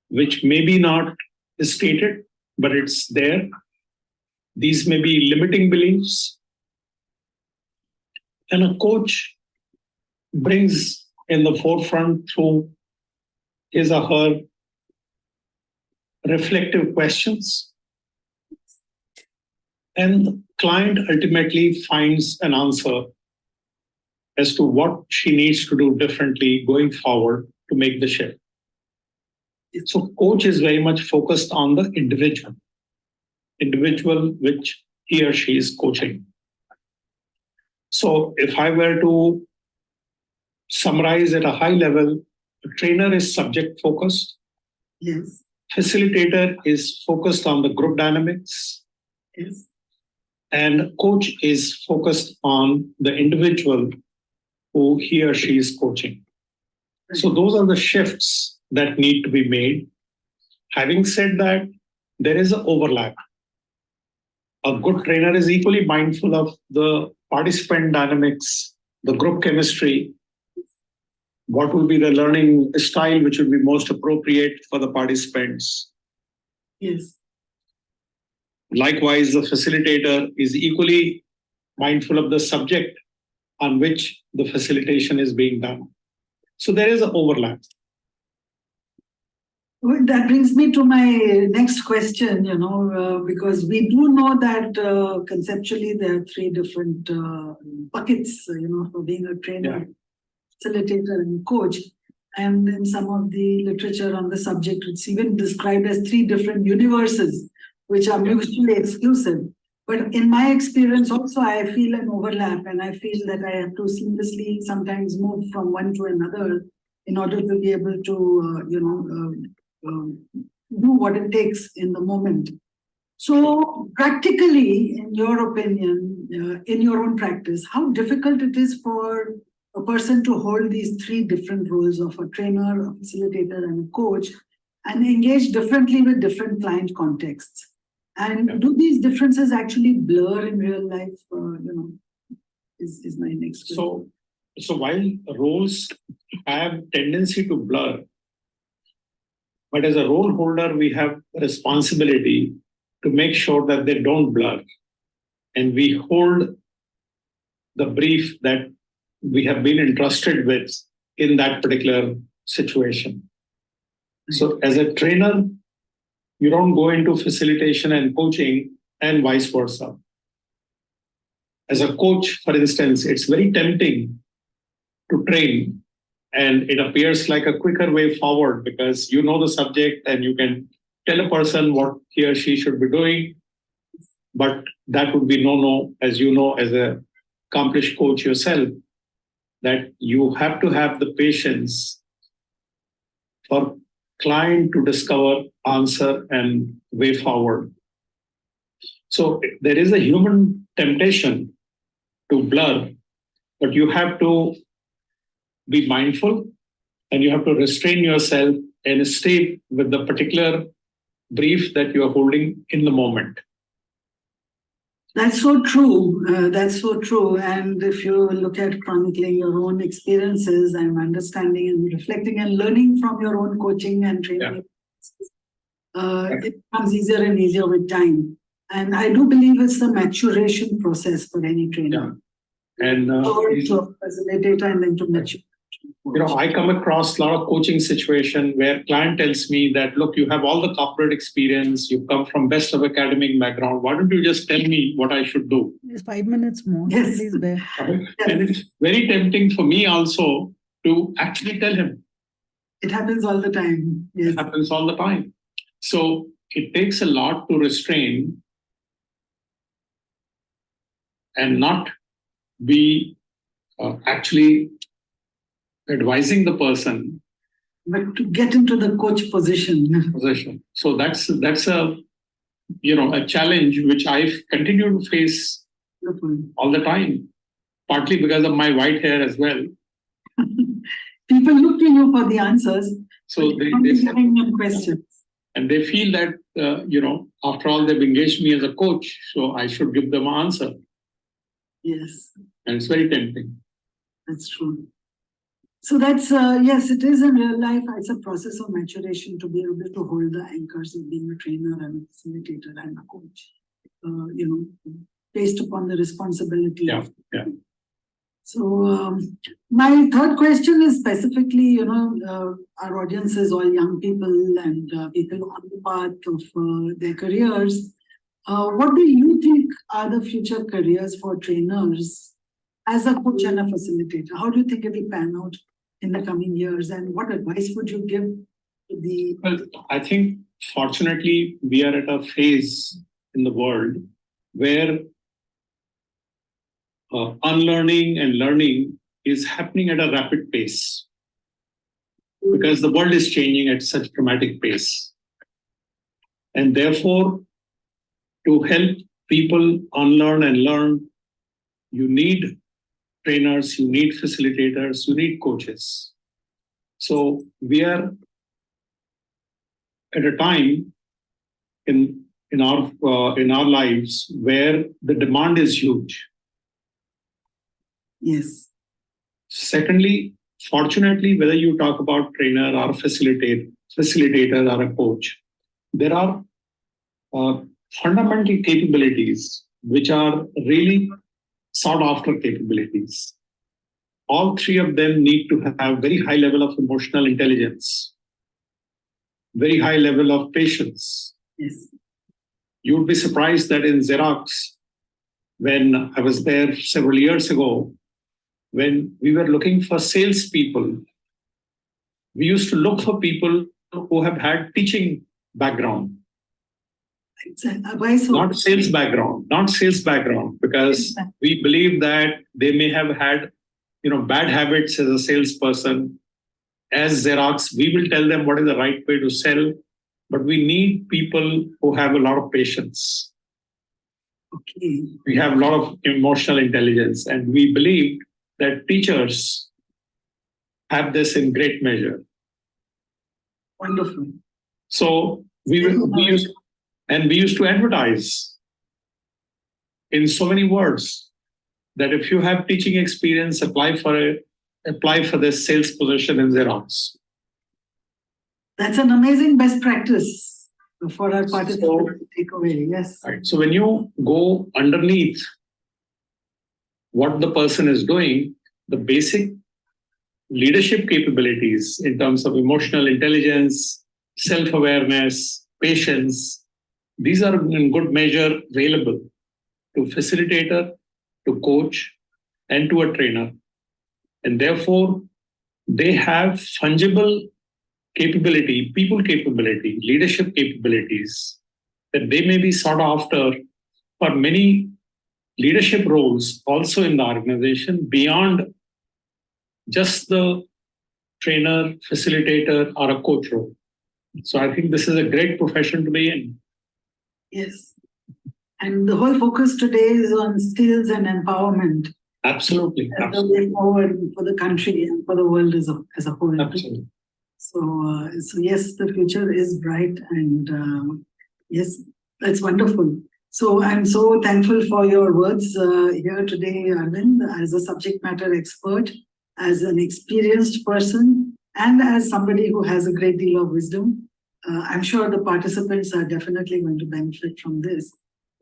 which may be not stated, but it's there. These may be limiting beliefs. And a coach brings in the forefront through his or her reflective questions. And the client ultimately finds an answer as to what she needs to do differently going forward to make the shift. So coach is very much focused on the individual which he or she is coaching. So if I were to summarize at a high level, a trainer is subject focused. Yes. Facilitator is focused on the group dynamics. Yes. And coach is focused on the individual who he or she is coaching. So those are the shifts that need to be made. Having said that, there is an overlap. A good trainer is equally mindful of the participant dynamics, the group chemistry, what will be the learning style which would be most appropriate for the participants. Yes. Likewise, the facilitator is equally mindful of the subject on which the facilitation is being done. So there is an overlap. Well, that brings me to my next question, because we do know that conceptually there are three different buckets, for being a trainer, facilitator, and coach. And in some of the literature on the subject, it's even described as three different universes, which are mutually exclusive. But in my experience also, I feel an overlap, and I feel that I have to seamlessly sometimes move from one to another in order to be able to, do what it takes in the moment. So practically, in your opinion, in your own practice, how difficult it is for a person to hold these three different roles of a trainer, a facilitator, and a coach, and engage differently with different client contexts. And do these differences actually blur in real life? Is my next question. So while roles have tendency to blur, but as a role holder, we have a responsibility to make sure that they don't blur. And we hold the brief that we have been entrusted with in that particular situation. So as a trainer, you don't go into facilitation and coaching and vice versa. As a coach, for instance, it's very tempting to train, and it appears like a quicker way forward because you know the subject and you can tell a person what he or she should be doing. But that would be no, as you know, as an accomplished coach yourself, that you have to have the patience for client to discover answer and way forward. So there is a human temptation to blur, but you have to be mindful and you have to restrain yourself and stay with the particular brief that you are holding in the moment. That's so true. That's so true. And if you look at chronicling your own experiences and understanding and reflecting and learning from your own coaching and training, it becomes easier and easier with time. And I do believe it's a maturation process for any trainer. And to facilitate and then to mature. I come across a lot of coaching situation where client tells me that, look, you have all the corporate experience, you come from best of academic background. Why don't you just tell me what I should do? Just 5 minutes more. Yes, please bear. And it's very tempting for me also to actually tell him. It happens all the time. Yes. It happens all the time. So it takes a lot to restrain and not be actually advising the person, but to get into the coach position. So that's a a challenge which I've continued to face all the time, partly because of my white hair as well. People look to you for the answers. So they them questions. And they feel that after all they've engaged me as a coach, so I should give them an answer. Yes. And it's very tempting. That's true. So that's, yes, it is in real life. It's a process of maturation to be able to hold the anchors of being a trainer and a facilitator and a coach, based upon the responsibility. Yeah. So my third question is specifically, our audience is all young people and people on the path of their careers. What do you think are the future careers for trainers as a coach and a facilitator? How do you think it will pan out in the coming years? And what advice would you give to the... Well, I think fortunately we are at a phase in the world where unlearning and learning is happening at a rapid pace because the world is changing at such dramatic pace. And therefore, to help people unlearn and learn, you need trainers, you need facilitators, you need coaches. So we are at a time in our lives where the demand is huge. Yes. Secondly, fortunately, whether you talk about trainer or facilitator or a coach, there are fundamental capabilities which are really sought after capabilities. All three of them need to have very high level of emotional intelligence, very high level of patience. Yes. You would be surprised that in Xerox, when I was there several years ago, when we were looking for salespeople, we used to look for people who have had teaching background. Why so? Not sales background, because we believe that they may have had, bad habits as a salesperson. As Xerox, we will tell them what is the right way to sell, but we need people who have a lot of patience. Okay. We have a lot of emotional intelligence, and we believe that teachers have this in great measure. Wonderful. So we used to advertise in so many words that if you have teaching experience, apply for this sales position in Xerox. That's an amazing best practice for our participants to take away. Yes. Right. So when you go underneath what the person is doing, the basic leadership capabilities in terms of emotional intelligence, self-awareness, patience, these are in good measure available to facilitator, to coach, and to a trainer. And therefore, they have fungible capability, people capability, leadership capabilities that they may be sought after for many leadership roles also in the organization beyond just the trainer, facilitator, or a coach role. So I think this is a great profession to be in. Yes. And the whole focus today is on skills and empowerment. Absolutely. As the way forward for the country and for the world as a whole. Absolutely. So yes, the future is bright, and yes, that's wonderful. So I'm so thankful for your words here today, Arvind, as a subject matter expert, as an experienced person, and as somebody who has a great deal of wisdom. I'm sure the participants are definitely going to benefit from this.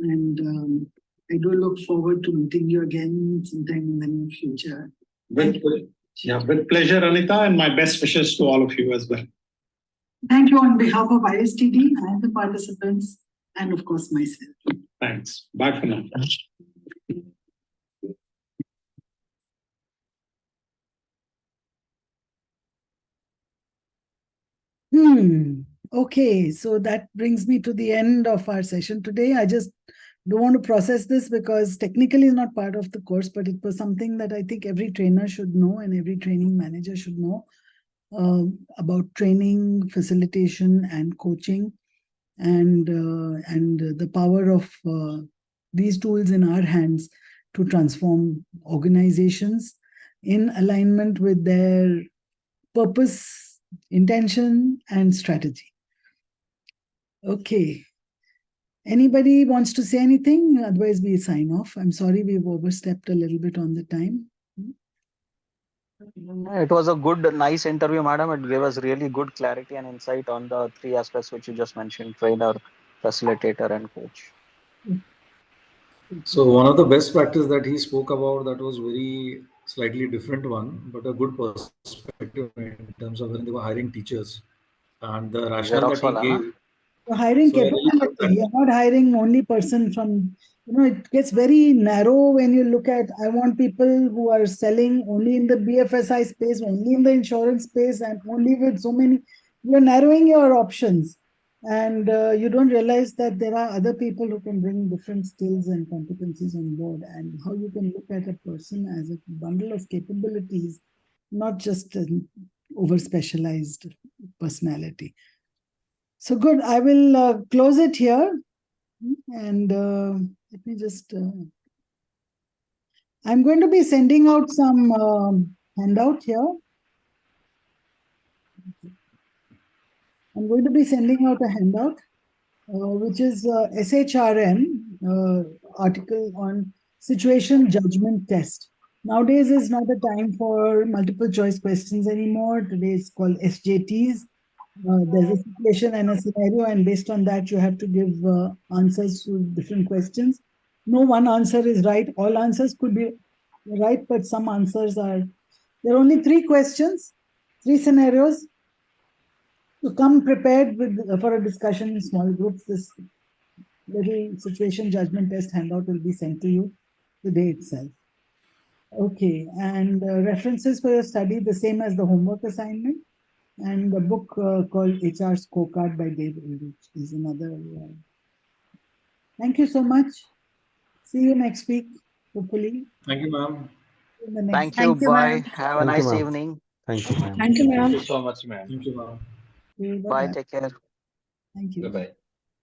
And I do look forward to meeting you again sometime in the near future. With pleasure, Aneeta, and my best wishes to all of you as well. Thank you on behalf of ISTD and the participants, and of course myself. Thanks. Bye for now. Okay, so that brings me to the end of our session today. I just don't want to process this because technically is not part of the course, but it was something that I think every trainer should know and every training manager should know about training, facilitation, and coaching, and the power of these tools in our hands to transform organizations in alignment with their purpose, intention, and strategy. Okay. Anybody wants to say anything? Otherwise, we sign off. I'm sorry we've overstepped a little bit on the time. It was a good, nice interview, madam. It gave us really good clarity and insight on the three aspects which you just mentioned: trainer, facilitator, and coach. So one of the best practice that he spoke about, that was very slightly different one, but a good perspective in terms of when they were hiring teachers and the rationale Xerox that he wala, na? gave. You're hiring So I really love capability. that. You're not hiring only person from, it gets very narrow when you look at, I want people who are selling only in the BFSI space, only in the insurance space, and only with so many, you're narrowing your options. And you don't realize that there are other people who can bring different skills and competencies on board, and how you can look at a person as a bundle of capabilities, not just an over specialized personality. So good. I will close it here, and let me just. I'm going to be sending out some handout here. I'm going to be sending out a handout, which is SHRM article on situation judgment test. Nowadays is not a time for multiple choice questions anymore. Today it's called SJTs. There's a situation and a scenario, and based on that, you have to give answers to different questions. No one answer is right. All answers could be right, but some answers are. There are only 3 questions, 3 scenarios. To come prepared with for a discussion in small groups, this little situation judgment test handout will be sent to you today itself. Okay, and references for your study, the same as the homework assignment, and a book called HR Scorecard by Dave Ulrich is another. Thank you so much. See you next week, hopefully. Thank you, ma'am. Thank you. Bye. Have a nice evening. Thank you, ma'am. Thank you, ma'am. Thank you so much, ma'am. Thank you, ma'am. Bye. Take care. Thank you. Bye-bye.